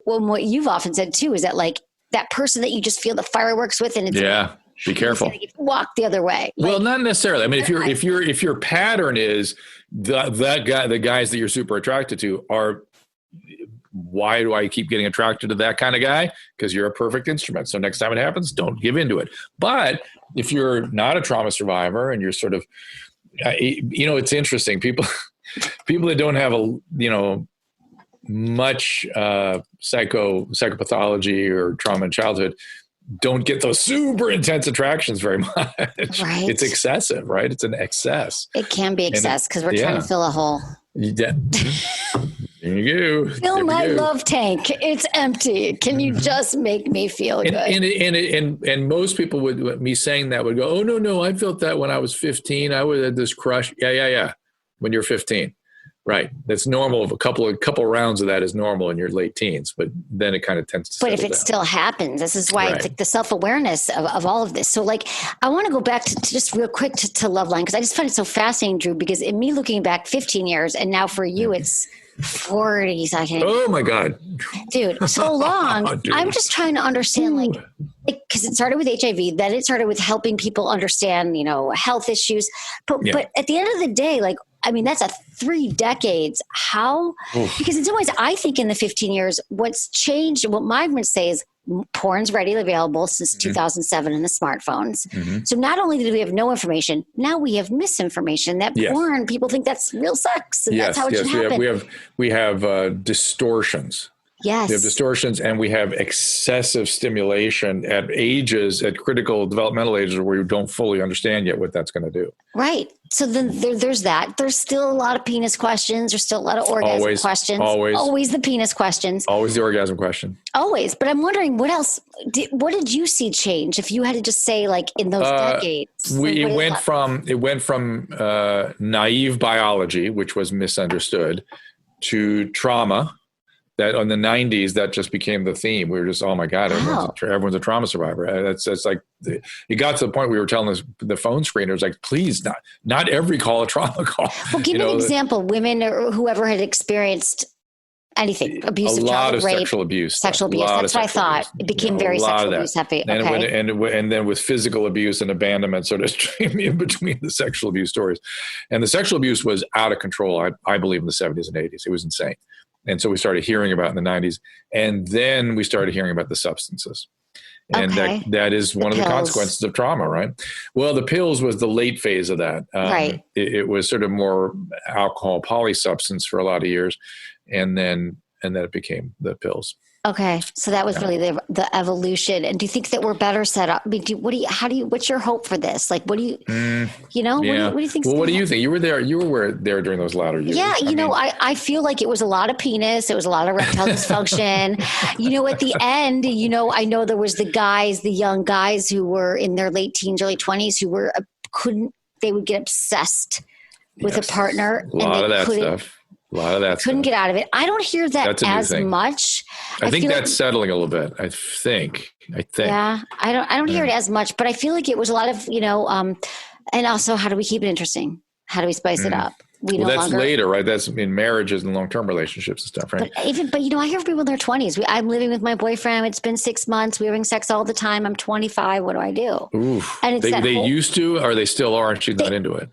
what you've often said too is that like that person that you just feel the fireworks with, and it's be careful. Walk the other way. Well, not necessarily. I mean, if your pattern is the guys that you're super attracted to are, why do I keep getting attracted to that kind of guy? Because you're a perfect instrument. So next time it happens, don't give into it. But if you're not a trauma survivor and you're sort of, it's interesting. People that don't have much psychopathology or trauma in childhood don't get those super intense attractions very much. Right. It's excessive, right? It's an excess. It can be excess because we're trying to fill a hole. Yeah. There you go. Fill my love tank. It's empty. Can you just make me feel good? And most people me saying that would go, oh, no, I felt that when I was 15. I would have this crush. Yeah. When you're 15. Right. That's normal. A couple rounds of that is normal in your late teens, but then it kind of tends to But if it still happens, this is why it's like the self-awareness of all of this. So like, I want to go back to just real quick to Loveline, because I just find it so fascinating, Drew, because in me looking back 15 years and now for you, it's 40 seconds. Oh my God. Dude, so long. I'm just trying to understand because it started with HIV, then it started with helping people understand, health issues. But at the end of the day, that's 3 decades. How? Because in some ways, I think in the 15 years, what's changed, what Mike would say is porn's readily available since 2007 in the smartphones. Mm-hmm. So not only did we have no information, now we have misinformation that porn, people think that's real sex. And that's how it should happen. We have distortions. Yes. We have distortions, and we have excessive stimulation at critical developmental ages where we don't fully understand yet what that's going to do. Right. So then there's that. There's still a lot of penis questions. There's still a lot of orgasm questions. Always the penis questions. Always the orgasm question. Always. But I'm wondering, what else? What did you see change? If you had to just say, in those decades, it went from naive biology, which was misunderstood, to trauma. That in the 90s, that just became the theme. We were just, oh my God, everyone's a trauma survivor. That's like, it got to the point we were telling the phone screeners, like, please, not every call a trauma call. Well, give me an example. Women or whoever had experienced anything, abuse a of lot child, of rape, sexual abuse. sexual abuse. That's what I thought. It became very sexual abuse heavy. Okay. And then with physical abuse and abandonment sort of streaming in between the sexual abuse stories. And the sexual abuse was out of control, I believe, in the 70s and 80s. It was insane. And so we started hearing about it in the 90s. And then we started hearing about the substances. And that is one of the consequences of trauma, right? Well, the pills was the late phase of that. Right. It was sort of more alcohol, polysubstance for a lot of years. And then it became the pills. Okay. So that was really the evolution. And do you think that we're better set up? I mean, what's your hope for this? Like, what do you, what do you think? Well, what do you think? You were there during those latter years. Yeah. I feel like it was a lot of penis. It was a lot of erectile dysfunction. At the end, I know there was the young guys who were in their late teens, early 20s who they would get obsessed with a partner. A lot of that stuff. A lot of that couldn't get out of it. I don't hear that as much. I think that's settling a little bit. I think. Yeah, I don't hear it as much, but I feel like it was a lot of and also how do we keep it interesting? How do we spice it up? That's later, right? That's in marriages and long-term relationships and stuff, right? But I hear people in their 20s. I'm living with my boyfriend. It's been 6 months. We're having sex all the time. I'm 25. What do I do? Oof. And they used to, or they still are, and she's not into it.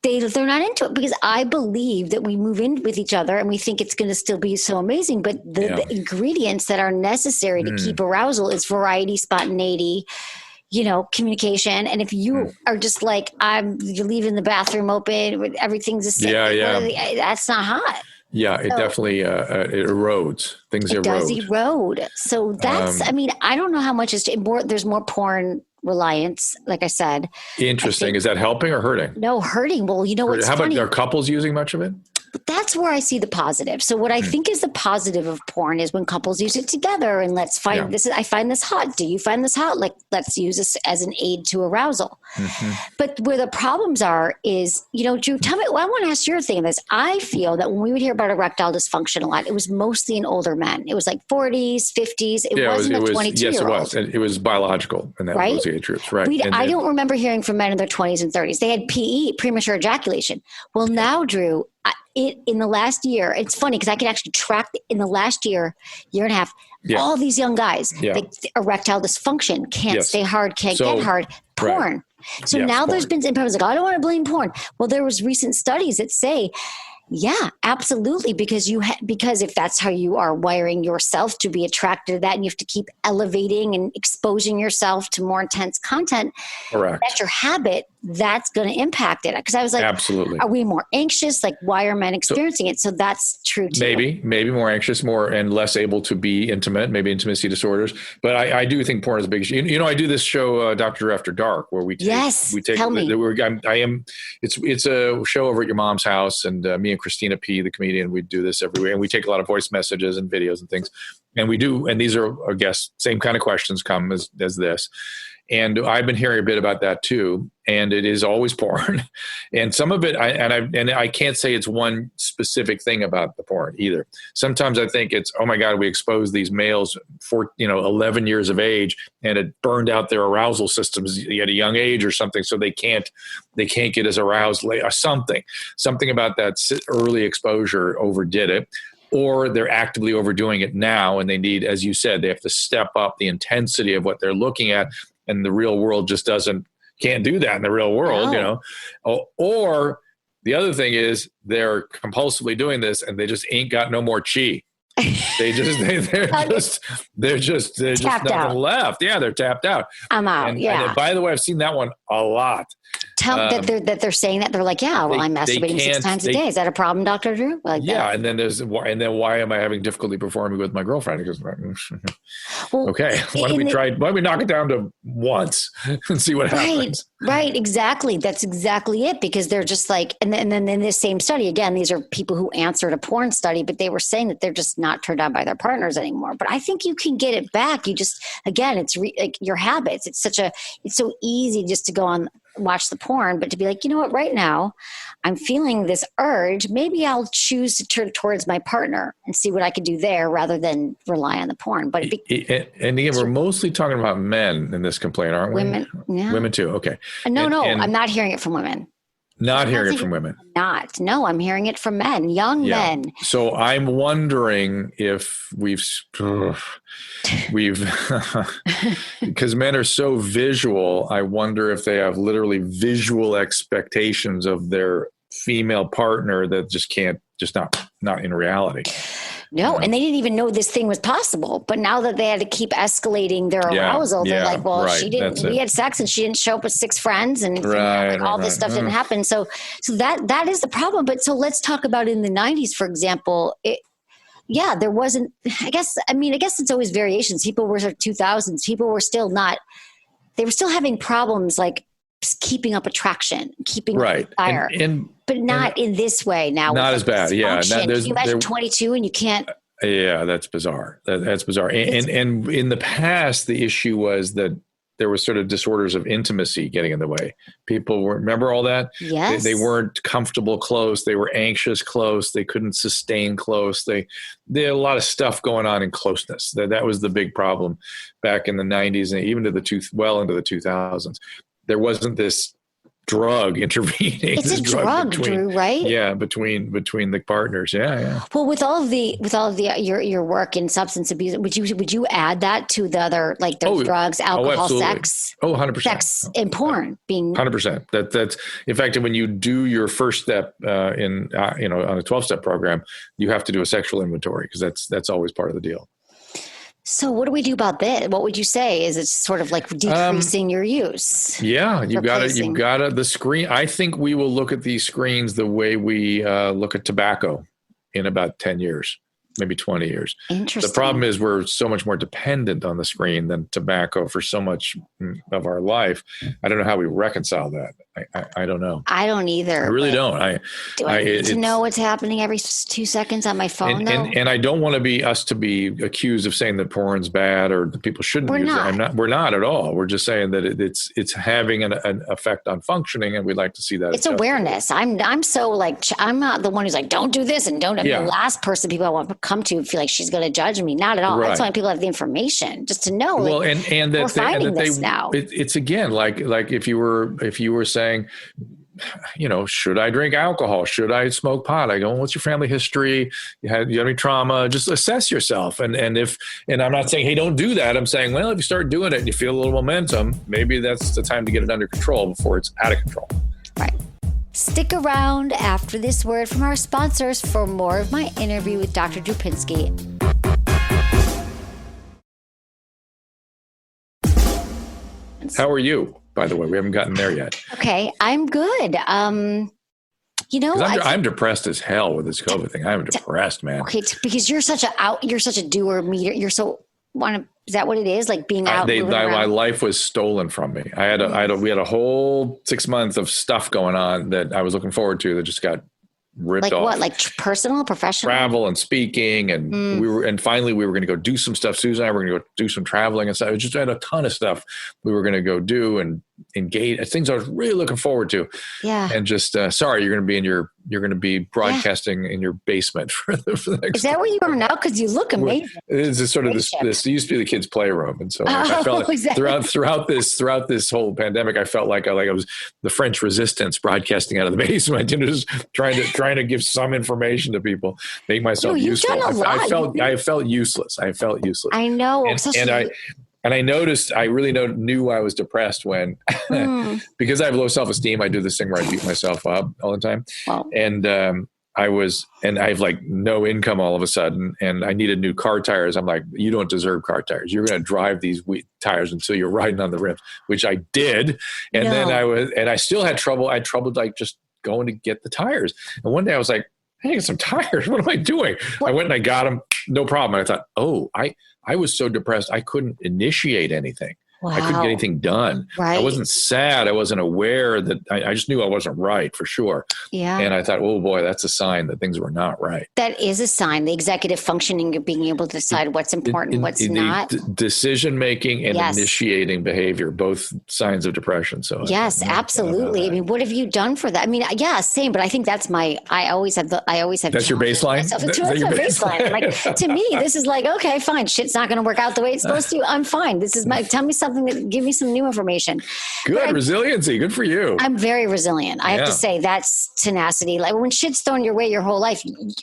They're not into it because I believe that we move in with each other and we think it's going to still be so amazing. But the ingredients that are necessary to keep arousal is variety, spontaneity, communication. And if you are just like, you're leaving the bathroom open, everything's the same. Yeah. That's not hot. Yeah, it definitely it erodes. Things erode. It does erode. So that's, I don't know how much there's more porn reliance, like I said. Interesting. Is that helping or hurting? No, hurting. Well, what's How funny? about, are couples using much of it? But that's where I see the positive. So what I think is the positive of porn is when couples use it together and let's find this. I find this hot. Do you find this hot? Like, let's use this as an aid to arousal. Mm-hmm. But where the problems are is, Drew, tell me, I want to ask your thing of this. I feel that when we would hear about erectile dysfunction a lot, it was mostly in older men. It was like 40s, 50s. It wasn't a 22-year-old. Yes, it was. It was biological in those age groups, right? I don't remember hearing from men in their 20s and 30s. They had PE, premature ejaculation. Well, now, Drew, in the last year, it's funny because I can actually track in the last year and a half, all these young guys, erectile dysfunction, can't stay hard, can't get hard, porn. Right. So now there's been, and everyone's like, I don't want to blame porn. Well, there was recent studies that say, yeah, absolutely. Because because if that's how you are wiring yourself to be attracted to that, and you have to keep elevating and exposing yourself to more intense content, that's your habit. That's going to impact it. Because I was like, absolutely. Are we more anxious? Like, why are men experiencing it? So that's true too. Maybe more anxious, more and less able to be intimate. Maybe intimacy disorders. But I do think porn is a big issue. I do this show, Dr. After Dark, where we take. Tell me. It's a show over at your mom's house, and me and Christina P, the comedian, we do this every week, and we take a lot of voice messages and videos and things, and we do. And these are, I guess, same kind of questions come as this. And I've been hearing a bit about that too. And it is always porn. And some of it, I can't say it's one specific thing about the porn either. Sometimes I think it's, oh my God, we exposed these males for, 11 years of age, and it burned out their arousal systems at a young age or something. So they can't get as aroused later. Something about that early exposure overdid it. Or they're actively overdoing it now, and they need, as you said, they have to step up the intensity of what they're looking at. And the real world just can't do that in the real world, Or the other thing is they're compulsively doing this, and they just ain't got no more chi. They're just tapped nothing out. left. Yeah, they're tapped out. I'm out. And by the way, I've seen that one a lot. Tell that they're saying that they're like, I'm masturbating 6 times a day. Is that a problem, Dr. Drew? And then why am I having difficulty performing with my girlfriend? Because okay, why don't we knock it down to once and see what happens? Right, exactly. That's exactly it. Because they're just like, and then in this same study, again, these are people who answered a porn study, but they were saying that they're just not turned on by their partners anymore. But I think you can get it back. You just, again, it's like your habits. It's so easy just to go on, watch the porn, but to be like, you know what, right now I'm feeling this urge. Maybe I'll choose to turn towards my partner and see what I can do there rather than rely on the porn. But and again, we're mostly talking about men in this complaint, aren't we? Women, yeah. Women too. Okay. No, I'm not hearing it from women. Not hearing it from women. No, I'm hearing it from men, young men. So I'm wondering if we've because men are so visual. I wonder if they have literally visual expectations of their female partner that just not in reality. No, and they didn't even know this thing was possible. But now that they had to keep escalating their arousal, they're like, well, she didn't, we had sex and she didn't show up with 6 friends and all this stuff didn't happen. So that is the problem. But so let's talk about in the 90s, for example, there wasn't, I guess it's always variations. People were 2000s. People were still they were still having problems like keeping up attraction, keeping up fire. But not in this way now. Not as bad. Yeah. Can you imagine 22 and you can't? Yeah, that's bizarre. That's bizarre. And in the past, the issue was that there was sort of disorders of intimacy getting in the way. People remember all that? Yes. They weren't comfortable close. They were anxious close. They couldn't sustain close. They had a lot of stuff going on in closeness. That was the big problem back in the 90s and even into the 2000s. There wasn't this drug intervening. It's a drug, Drew, right? Yeah, between the partners. Yeah. Well, with all of your work in substance abuse, would you add that to the other, like those drugs, alcohol, sex? 100%. Sex and porn being 100%. That's in fact, when you do your first step on a 12-step program, you have to do a sexual inventory because that's always part of the deal. So what do we do about that? What would you say? Is it sort of like decreasing your use? Yeah, you've got the screen. I think we will look at these screens the way we look at tobacco in about 10 years, maybe 20 years. Interesting. The problem is we're so much more dependent on the screen than tobacco for so much of our life. I don't know how we reconcile that. I don't know. I don't either. I really don't. Do I need to know what's happening every 2 seconds on my phone? And I don't want to be accused of saying that porn's bad or that people shouldn't use it. We're not at all. We're just saying that it's having an effect on functioning, and we'd like to see that. It's awareness. I'm so like, I'm not the one who's like, don't do this and don't. I'm the last person people I want to come to feel like she's going to judge me. Not at all. Right. That's why people have the information just to know. Well, like, and that we're finding this now. It's again like if you were saying, should I drink alcohol? Should I smoke pot? I go, what's your family history? You have any trauma? Just assess yourself. And I'm not saying, hey, don't do that. I'm saying, well, if you start doing it and you feel a little momentum, maybe that's the time to get it under control before it's out of control. Right. Stick around after this word from our sponsors for more of my interview with Dr. Drew Pinsky. How are you? By the way, we haven't gotten there yet. Okay, I'm good. I'm depressed as hell with this COVID thing. I'm depressed, man. Okay, because you're such a doer, meter. You're so is that what it is? Like being out. My life was stolen from me. We had a whole 6 months of stuff going on that I was looking forward to that just got ripped off. What? Like personal, professional? Travel and speaking. And finally we were going to go do some stuff. Susan and I were going to go do some traveling and stuff. We just had a ton of stuff we were going to go do and engage. Things I was really looking forward to. Yeah. And just, sorry, you're going to be broadcasting in your basement for the next. Is that where you are now? Because you look amazing. It's just sort of this used to be the kids' playroom. And so I felt like throughout this whole pandemic, I felt like I was the French resistance broadcasting out of the basement, just trying to give some information to people, make myself useful. I felt useless. I know. And I noticed, I really knew I was depressed when, because I have low self-esteem, I do this thing where I beat myself up all the time. Wow. And I have like no income all of a sudden, and I needed new car tires. I'm like, you don't deserve car tires. You're going to drive these tires until you're riding on the rims, which I did. And then I still had trouble. I had trouble like just going to get the tires. And one day I was like, I need some tires. What am I doing? What? I went and I got them. No problem. And I thought, I was so depressed. I couldn't initiate anything. Wow. I couldn't get anything done. Right. I wasn't sad. I wasn't aware that I just knew I wasn't right for sure. Yeah. And I thought, oh boy, that's a sign that things were not right. That is a sign. The executive functioning of being able to decide what's important, what's not. Decision making and initiating behavior, both signs of depression. So yes, absolutely. I mean, what have you done for that? I mean, yeah, same. But I think that's I always have. That's your baseline. That's my baseline. Like to me, this is like, okay, fine. Shit's not going to work out the way it's supposed to. I'm fine. This is tell me something something that give me some new information. Good. Resiliency. Good for you. I'm very resilient. I have to say that's tenacity. Like when shit's thrown your way your whole life,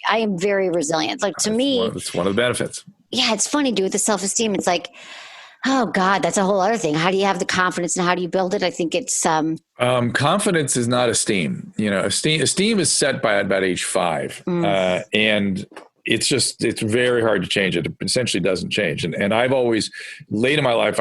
I am very resilient. Like to me, it's one of the benefits. Yeah. It's funny, dude, with the self-esteem. It's like, oh God, that's a whole other thing. How do you have the confidence and how do you build it? I think it's, confidence is not esteem. Esteem is set by about age 5. And it's very hard to change it. It essentially doesn't change. And I've always, late in my life,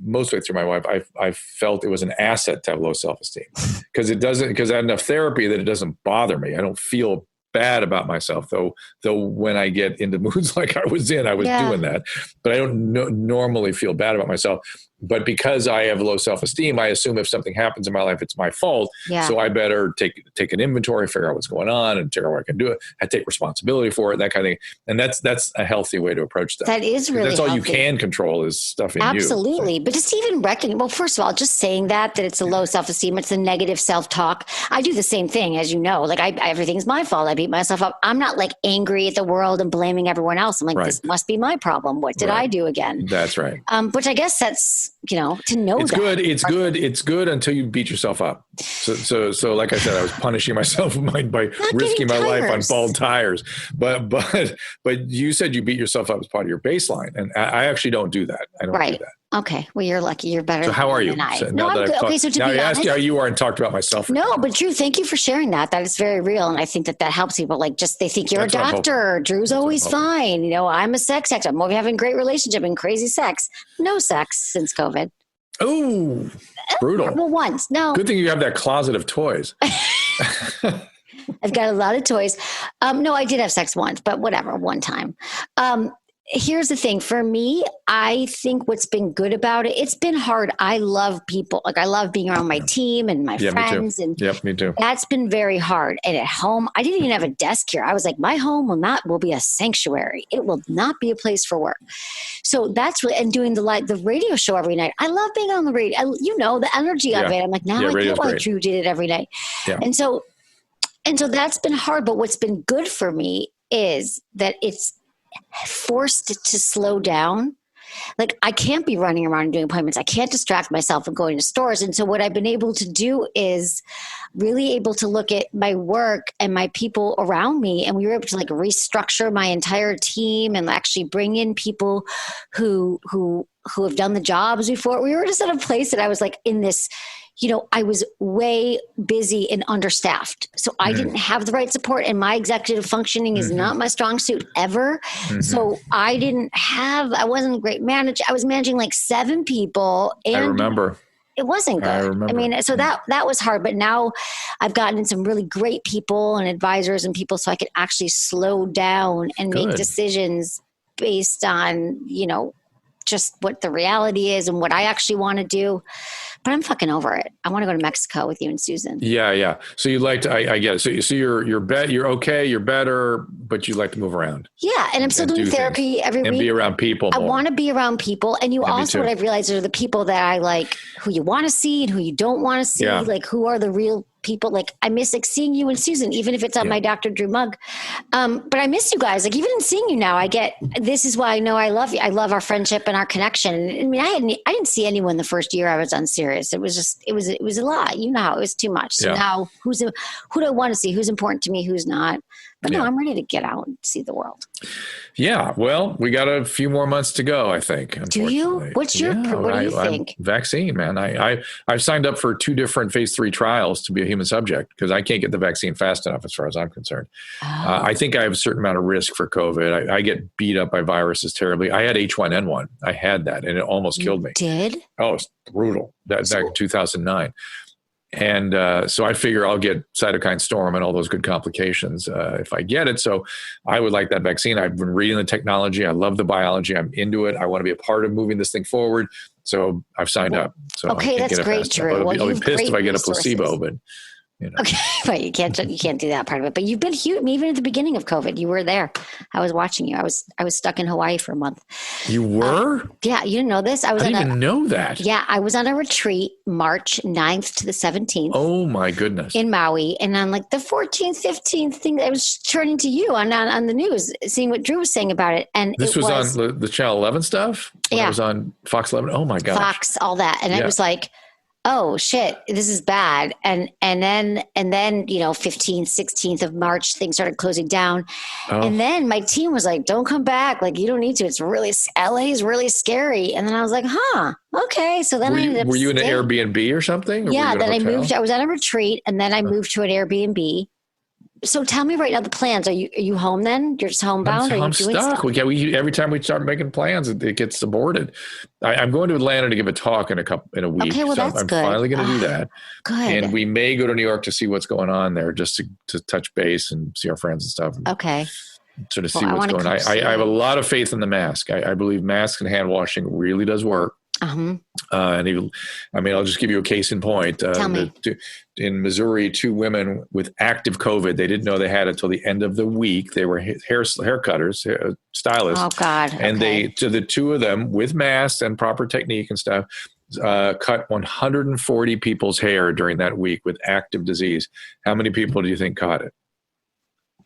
most way through my life, I felt it was an asset to have low self-esteem because I had enough therapy that it doesn't bother me. I don't feel bad about myself, though when I get into moods like I was doing that, but I don't normally feel bad about myself. But because I have low self-esteem, I assume if something happens in my life, it's my fault. Yeah. So I better take an inventory, figure out what's going on, and figure out what I can do. I take responsibility for it, that kind of thing. And that's a healthy way to approach that. That is really that's all healthy. You can control is stuff in Absolutely. you. But just even well, first of all, just saying that it's a low self-esteem, it's a negative self-talk. I do the same thing, as you know. Like everything's my fault. I beat myself up. I'm not like angry at the world and blaming everyone else. I'm like, This must be my problem. What did I do again? That's right. Which I guess that's, to know it's good. It's good until you beat yourself up. So like I said, I was punishing myself by risking my life on bald tires. But you said you beat yourself up as part of your baseline, and I actually don't do that. I don't do that. Okay. Well, you're lucky. You're better. So how are you? Than I. So no, I'm good. Okay. So to now be honest, I asked you how you are and talked about myself. No, but Drew, thank you for sharing that. That is very real, and I think that helps people. Like, just they think you're a doctor. Drew's always fine. I'm a sex expert. I'm having a great relationship and crazy sex. No sex since COVID. Oh, brutal. Well, once. No. Good thing you have that closet of toys. I've got a lot of toys. No, I did have sex once, but whatever, one time. Here's the thing. For me, I think what's been good about it, it's been hard. I love people. Like I love being around my team and my friends. Me too. Me too. That's been very hard. And at home, I didn't even have a desk here. I was like, my home will be a sanctuary. It will not be a place for work. So that's really, and doing the radio show every night. I love being on the radio. The energy of it. I'm like, now I get why Drew did it every night. Yeah. And so that's been hard. But what's been good for me is that it's forced to slow down. Like I can't be running around and doing appointments. I can't distract myself and going to stores. And so what I've been able to do is really able to look at my work and my people around me. And we were able to like restructure my entire team and actually bring in people who have done the jobs before. We were just at a place that I was like in this, I was way busy and understaffed. So I didn't have the right support, and my executive functioning is not my strong suit ever. So I wasn't a great manager. I was managing like 7 people. And I remember. It wasn't good. I remember. I mean, so that was hard, but now I've gotten in some really great people and advisors and people so I can actually slow down and make decisions based on, just what the reality is and what I actually want to do. But I'm fucking over it. I want to go to Mexico with you and Susan. Yeah. So you like to, I get it. So you're okay, you're better, but you like to move around. Yeah. And I'm still doing therapy every week. And be around people. I want to be around people. And what I've realized are the people that I like, who you want to see and who you don't want to see. Yeah. Like who are the real people. Like I miss like seeing you and Susan, even if it's on my Dr. Drew mug. But I miss you guys. Like even in seeing you now, this is why I know I love you. I love our friendship and our connection. I mean, I didn't see anyone the first year I was on Sirius. It was a lot. How it was too much. So now who do I want to see? Who's important to me? Who's not? But no, I'm ready to get out and see the world. Yeah. Well, we got a few more months to go, I think. Do you? What do you think? Vaccine, man. I've signed up for 2 different phase 3 trials to be a human subject because I can't get the vaccine fast enough as far as I'm concerned. I think I have a certain amount of risk for COVID. I get beat up by viruses terribly. I had H1N1. I had that and it almost killed me. Did? Oh, it's brutal. Back in 2009. And so I figure I'll get cytokine storm and all those good complications if I get it. So I would like that vaccine. I've been reading the technology. I love the biology. I'm into it. I want to be a part of moving this thing forward. So I've signed up. So okay, that's great, Drew. I'll be pissed if I get a placebo, but You know? Okay, but you can't do that part of it. But you've been huge. Even at the beginning of COVID, you were there. I was watching you. I was stuck in Hawaii for a month. You were? Yeah, you didn't know this. I didn't even know that. Yeah, I was on a retreat March 9th to the 17th. Oh my goodness! In Maui, and on like the 14th, 15th thing, I was turning to you on the news, seeing what Drew was saying about it. And this was on the Channel 11 stuff. When I was on Fox 11. Oh my gosh, Fox, all that, and I was like, oh shit, this is bad. And then, 15th, 16th of March, things started closing down. Oh. And then my team was like, don't come back. Like, you don't need to. It's really, LA is really scary. And then I was like, okay. So then were you in an Airbnb or something? Or yeah. Then I moved, I was on a retreat, and then I moved to an Airbnb. So tell me right now the plans. Are you home then? You're just homebound? I'm stuck. Every time we start making plans, it gets aborted. I'm going to Atlanta to give a talk in a week. Okay, well, so that's I'm good. finally going to do that. Good. And we may go to New York to see what's going on there, just to touch base and see our friends and stuff. Okay. Sort of see what's going on. I have a lot of faith in the mask. I believe masks and hand washing really does work. Uh-huh. I'll just give you a case in point. Tell me. In Missouri, 2 women with active COVID, they didn't know they had it until the end of the week. They were hair cutters, stylists. Oh God. And the 2 of them with masks and proper technique and stuff, cut 140 people's hair during that week with active disease. How many people do you think caught it?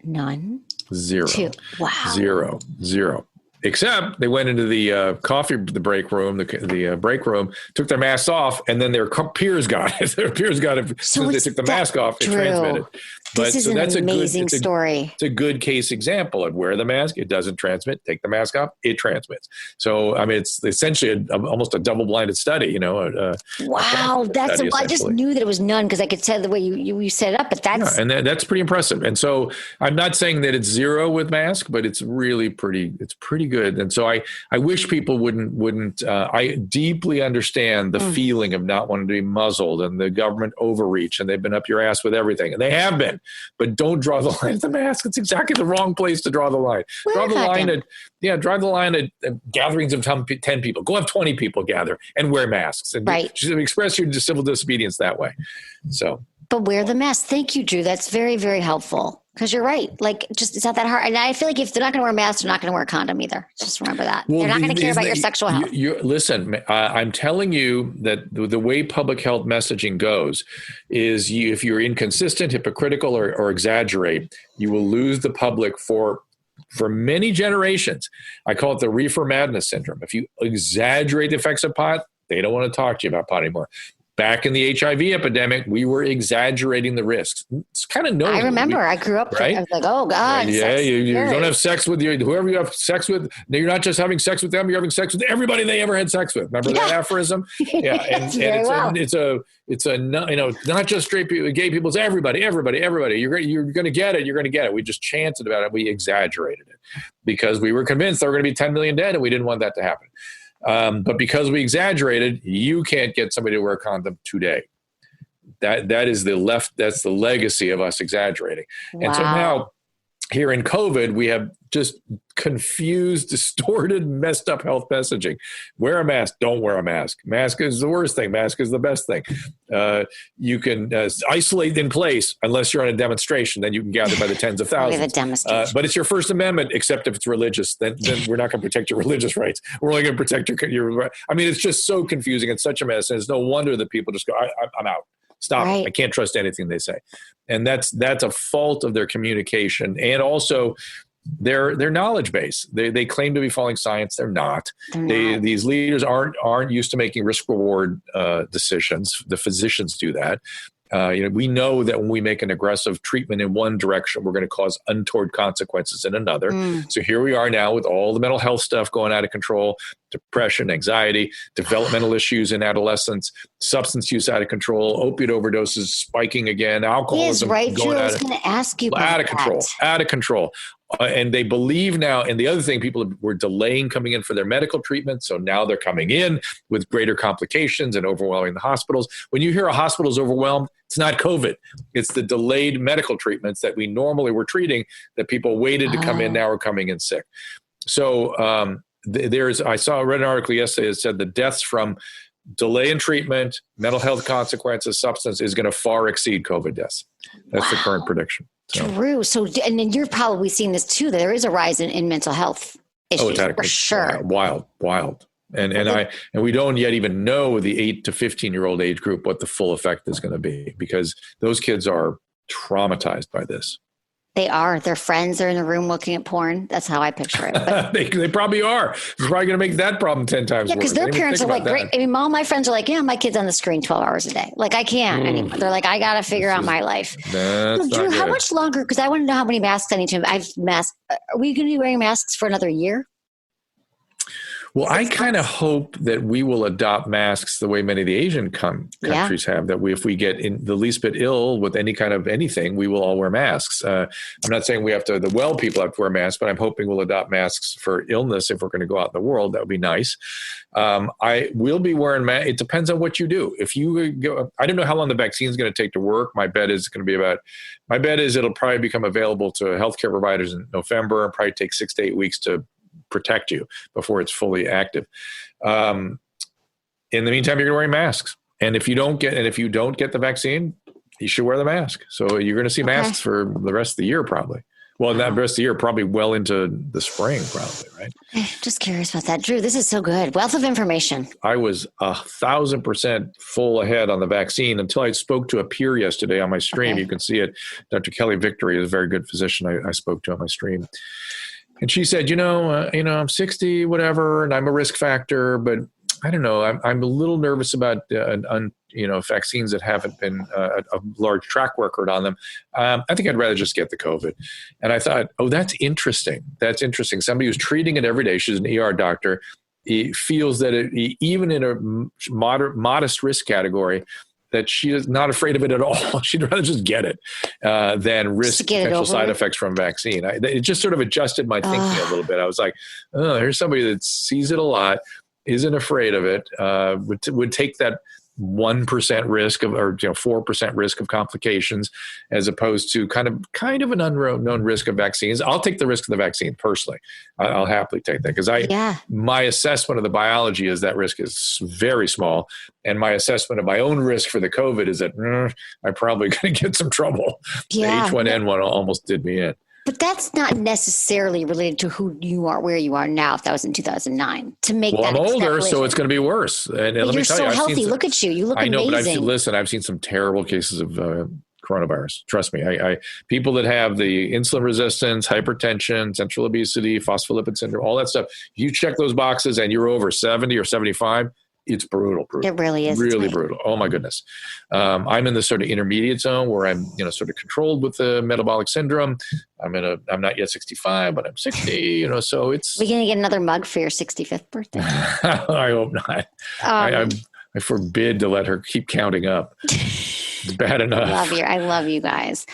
None. 0. 2. Wow. 0. Except they went into the break room, the break room, took their masks off, and then their peers got it. Their peers got it so they took the mask off. It transmitted. This is an amazing story. It's a good case example of wear the mask. It doesn't transmit. Take the mask off. It transmits. So, it's essentially almost a double-blinded study, Wow. I just knew that it was none because I could tell the way you set it up, but that's... Yeah, and that's pretty impressive. And so I'm not saying that it's 0 with mask, but it's really pretty good. And so I wish people wouldn't I deeply understand the feeling of not wanting to be muzzled and the government overreach, and they've been up your ass with everything. And they have been. But don't draw the line at the mask. It's exactly the wrong place to draw the line. Draw the line at gatherings of 10 people. Go have 20 people gather and wear masks. And express your civil disobedience that way. So, but wear the mask. Thank you, Drew. That's very, very helpful. Because you're right. Like, just it's not that hard. And I feel like if they're not going to wear masks, they're not going to wear a condom either. Just remember that. They're not going to care about your sexual health. Listen, I'm telling you that the way public health messaging goes is if you're inconsistent, hypocritical, or exaggerate, you will lose the public for many generations. I call it the reefer madness syndrome. If you exaggerate the effects of pot, they don't want to talk to you about pot anymore. Back in the HIV epidemic, we were exaggerating the risks. It's kind of known. I remember. I grew up. Right? I was like, oh God. Yeah, you don't have sex with whoever you have sex with. You're not just having sex with them. You're having sex with everybody they ever had sex with. Remember that aphorism? Yeah, and it's not just straight people, gay people. It's everybody. You're going to get it. You're going to get it. We just chanted about it. We exaggerated it because we were convinced there were going to be 10 million dead, and we didn't want that to happen. But because we exaggerated, you can't get somebody to wear a condom today. That is that's the legacy of us exaggerating. Wow. And so now here in COVID, we have just confused, distorted, messed up health messaging. Wear a mask. Don't wear a mask. Mask is the worst thing. Mask is the best thing. You can isolate in place unless you're on a demonstration. Then you can gather by the tens of thousands. But it's your First Amendment, except if it's religious. Then we're not going to protect your religious rights. We're only going to protect your. I mean, it's just so confusing. It's such a mess. And it's no wonder that people just go, I'm out. Stop. Right. I can't trust anything they say. And that's a fault of their communication and also their knowledge base. They claim to be following science. They're not. These leaders aren't used to making risk reward decisions. The physicians do that. We know that when we make an aggressive treatment in one direction, we're going to cause untoward consequences in another. So here we are now with all the mental health stuff going out of control, depression, anxiety, developmental issues in adolescence, substance use out of control, opiate overdoses spiking again, alcoholism going I was going to ask you about out of control. And they believe now, and the other thing, people were delaying coming in for their medical treatment. So now they're coming in with greater complications and overwhelming the hospitals. When you hear a hospital is overwhelmed, it's not COVID. It's the delayed medical treatments that we normally were treating that people waited to come in, now are coming in sick. So I read an article yesterday that said the deaths from delay in treatment, mental health consequences, substance is going to far exceed COVID deaths. That's the current prediction. So. True. So, and then you're probably seeing this too. There is a rise in mental health issues for sure. Wild. And we don't yet even know the 8 to 15-year-old age group what the full effect is going to be, because those kids are traumatized by this. They are. Their friends are in the room looking at porn. That's how I picture it. But they probably are. It's probably going to make that problem 10 times worse. Yeah, because their parents are like, great. I mean, all my friends are like, yeah, my kid's on the screen 12 hours a day. Like, I can't anymore. They're like, I got to figure out my life. Drew, how much longer? Because I want to know how many masks I need to. Are we going to be wearing masks for another year? Well, I kind of hope that we will adopt masks the way many of the Asian countries have, that if we get in the least bit ill with any kind of anything, we will all wear masks. I'm not saying the well people have to wear masks, but I'm hoping we'll adopt masks for illness if we're going to go out in the world. That would be nice. I will be wearing masks. It depends on what you do. If you go, I don't know how long the vaccine is going to take to work. My bet is it'll probably become available to healthcare providers in November and probably take 6 to 8 weeks to protect you before it's fully active. In the meantime, you're going to wear masks. And if you don't get the vaccine, you should wear the mask. So you're going to see masks for the rest of the year, probably. Well, not the rest of the year, probably well into the spring, probably, right? Just curious about that. Drew, this is so good. Wealth of information. I was 1,000% full ahead on the vaccine until I spoke to a peer yesterday on my stream. You can see it. Dr. Kelly Victory is a very good physician I spoke to on my stream. And she said, I'm 60, whatever, and I'm a risk factor, but I don't know. I'm a little nervous about, vaccines that haven't been a large track record on them. I think I'd rather just get the COVID. And I thought, that's interesting. That's interesting. Somebody who's treating it every day, she's an ER doctor, he feels that even in a modest risk category, that she is not afraid of it at all. She'd rather just get it than risk potential side effects from vaccine. It just sort of adjusted my thinking a little bit. I was like, here's somebody that sees it a lot, isn't afraid of it, would take that 1% risk of, or 4% risk of complications, as opposed to kind of an unknown risk of vaccines. I'll take the risk of the vaccine personally. I'll happily take that, because my assessment of the biology is that risk is very small, and my assessment of my own risk for the COVID is that I'm probably going to get some trouble. The H1N1 almost did me in. But that's not necessarily related to who you are, where you are now. If that was in 2009, to make that. I'm older, so it's going to be worse. And let me tell you, you're so healthy. Look at you. You look amazing. I know, but I've seen some terrible cases of coronavirus. Trust me. People that have the insulin resistance, hypertension, central obesity, phospholipid syndrome, all that stuff. You check those boxes, and you're over 70 or 75. It's brutal. It really is. Really brutal. Oh my goodness. I'm in the sort of intermediate zone where I'm, sort of controlled with the metabolic syndrome. I'm not yet 65, but I'm 60, so it's. We're going to get another mug for your 65th birthday. I hope not. I forbid to let her keep counting up. It's bad enough. I love you guys.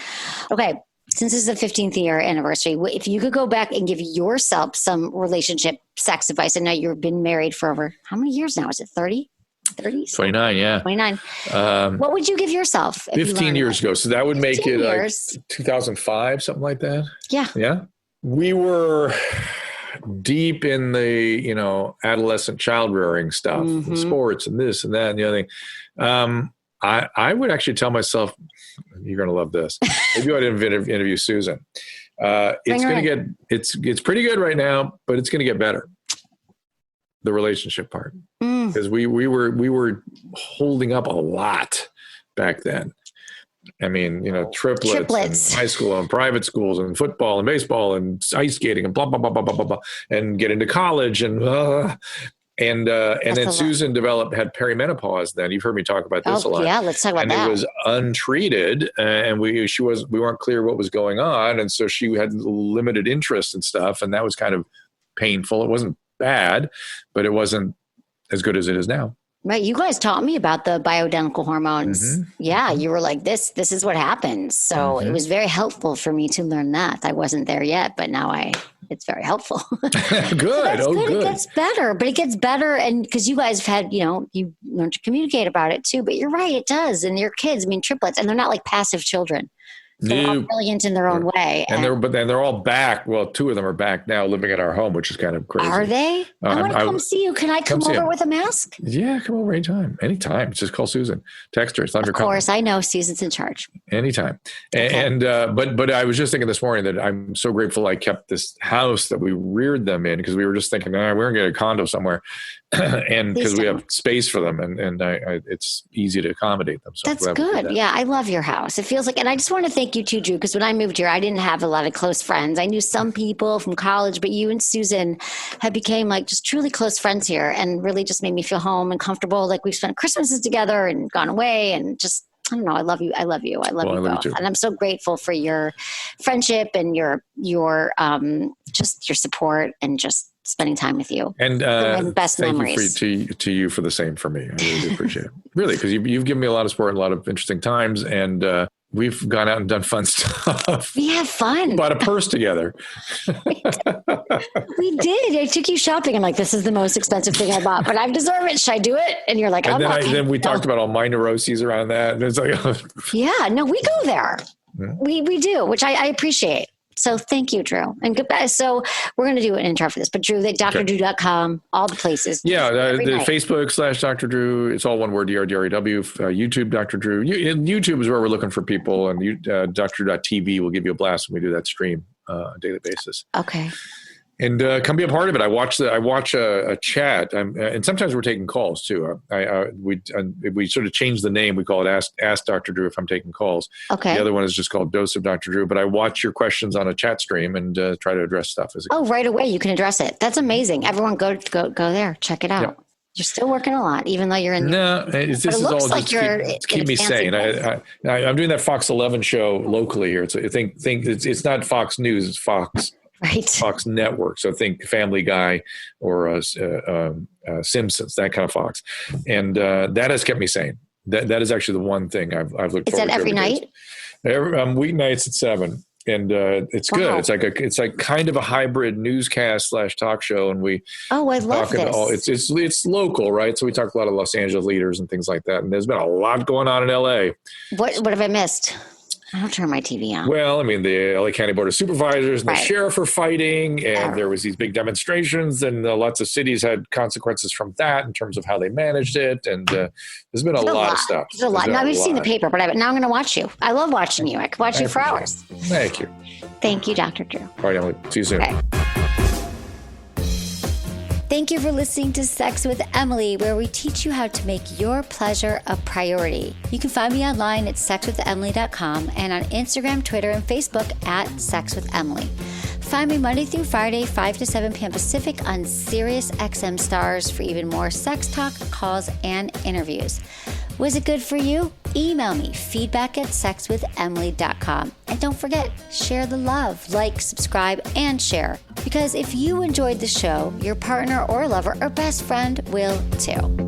Okay. Since this is the 15th year anniversary, if you could go back and give yourself some relationship sex advice, I know you've been married for over, how many years now? Is it 30? 30? 29, yeah. 29. What would you give yourself? 15 years ago. So that would make it like 2005, something like that. Yeah. Yeah. We were deep in the, adolescent child rearing stuff, and sports and this and that and the other thing. I would actually tell myself, you're going to love this. Maybe I didn't interview Susan. It's going to get, it's pretty good right now, but it's going to get better. The relationship part, because we were holding up a lot back then. I mean, triplets. And high school and private schools and football and baseball and ice skating and blah, blah, blah, blah, blah, blah, blah, and get into college and then Susan had perimenopause. Then you've heard me talk about this a lot. Yeah, let's talk about that. And it was untreated, and we weren't clear what was going on, and so she had limited interest in stuff, and that was kind of painful. It wasn't bad, but it wasn't as good as it is now. Right. You guys taught me about the bioidentical hormones. Yeah. You were like, this is what happens. So it was very helpful for me to learn that. I wasn't there yet, but now it's very helpful. Good. So good. It gets better, but it gets better. And because you guys have had, you learned to communicate about it too, but you're right. It does. And your kids, triplets, and they're not like passive children. They're all brilliant in their own way. And they're all back. Well, 2 of them are back now living at our home, which is kind of crazy. Are they? I want to come see you. Can I come over with a mask? Yeah, come over anytime. Just call Susan. Text her. It's under. Of course, I know Susan's in charge. Anytime. Okay. And but I was just thinking this morning that I'm so grateful I kept this house that we reared them in, because we were just thinking, we're going to get a condo somewhere. And because we have space for them, and it's easy to accommodate them. So that's good. Yeah, I love your house. It feels like, and I just want to thank you too, Drew, because when I moved here, I didn't have a lot of close friends. I knew some people from college, but you and Susan have became like just truly close friends here, and really just made me feel home and comfortable. Like we've spent Christmases together and gone away, and just, I don't know. I love you. I love you. I love you both. And I'm so grateful for your friendship and your just your support and just spending time with you. And best memories. Thank you to you for the same for me. I really do appreciate it. Really, because you've given me a lot of support and a lot of interesting times, and we've gone out and done fun stuff. We have fun. Bought a purse together. We did. I took you shopping. I'm like, this is the most expensive thing I bought, but I deserve it. Should I do it? And you're like, and then we talked about all my neuroses around that. And it's like, yeah, no, we go there. Yeah. We do, which I appreciate. So thank you, Drew. And goodbye. So we're going to do an intro for this, but Drew, drdrew.com, all the places. Yeah. The Facebook / Dr. Drew. It's all one word, DRDREW. YouTube, Dr. Drew. YouTube is where we're looking for people, and drdrew.tv will give you a blast when we do that stream on a daily basis. Okay. And come be a part of it. I watch a chat, and sometimes we're taking calls too. We sort of changed the name. We call it Ask Dr. Drew if I'm taking calls. Okay. The other one is just called Dose of Dr. Drew. But I watch your questions on a chat stream and try to address stuff. Right away you can address it. That's amazing. Everyone go there. Check it out. Yeah. You're still working a lot, even though you're in. No, this is all like just keep me sane. I'm doing that Fox 11 show locally here. It's not Fox News. It's Fox. Right. Fox Network. So think Family Guy or Simpsons, that kind of Fox. And that has kept me sane. That is actually the one thing I've looked forward to. Is that every night? Weeknights at 7. And it's good. It's like kind of a hybrid newscast / talk show. And we I love this. It's local, right? So we talk a lot of Los Angeles leaders and things like that. And there's been a lot going on in LA. What have I missed? I don't turn my TV on. Well, I mean, the LA County Board of Supervisors and the sheriff are fighting, and there was these big demonstrations, and lots of cities had consequences from that in terms of how they managed it. And there's been a lot of stuff. There's a lot. Now, we've seen the paper, but now I'm going to watch you. I love watching you. I could watch you for hours. Thank you. Thank you, Dr. Drew. All right, Emily. See you soon. Okay. Thank you for listening to Sex with Emily, where we teach you how to make your pleasure a priority. You can find me online at sexwithemily.com and on Instagram, Twitter, and Facebook at Sex with Emily. Find me Monday through Friday, 5 to 7 p.m. Pacific on Sirius XM Stars for even more sex talk, calls, and interviews. Was it good for you? Email me, feedback@sexwithemily.com. And don't forget, share the love, like, subscribe, and share. Because if you enjoyed the show, your partner or lover or best friend will too.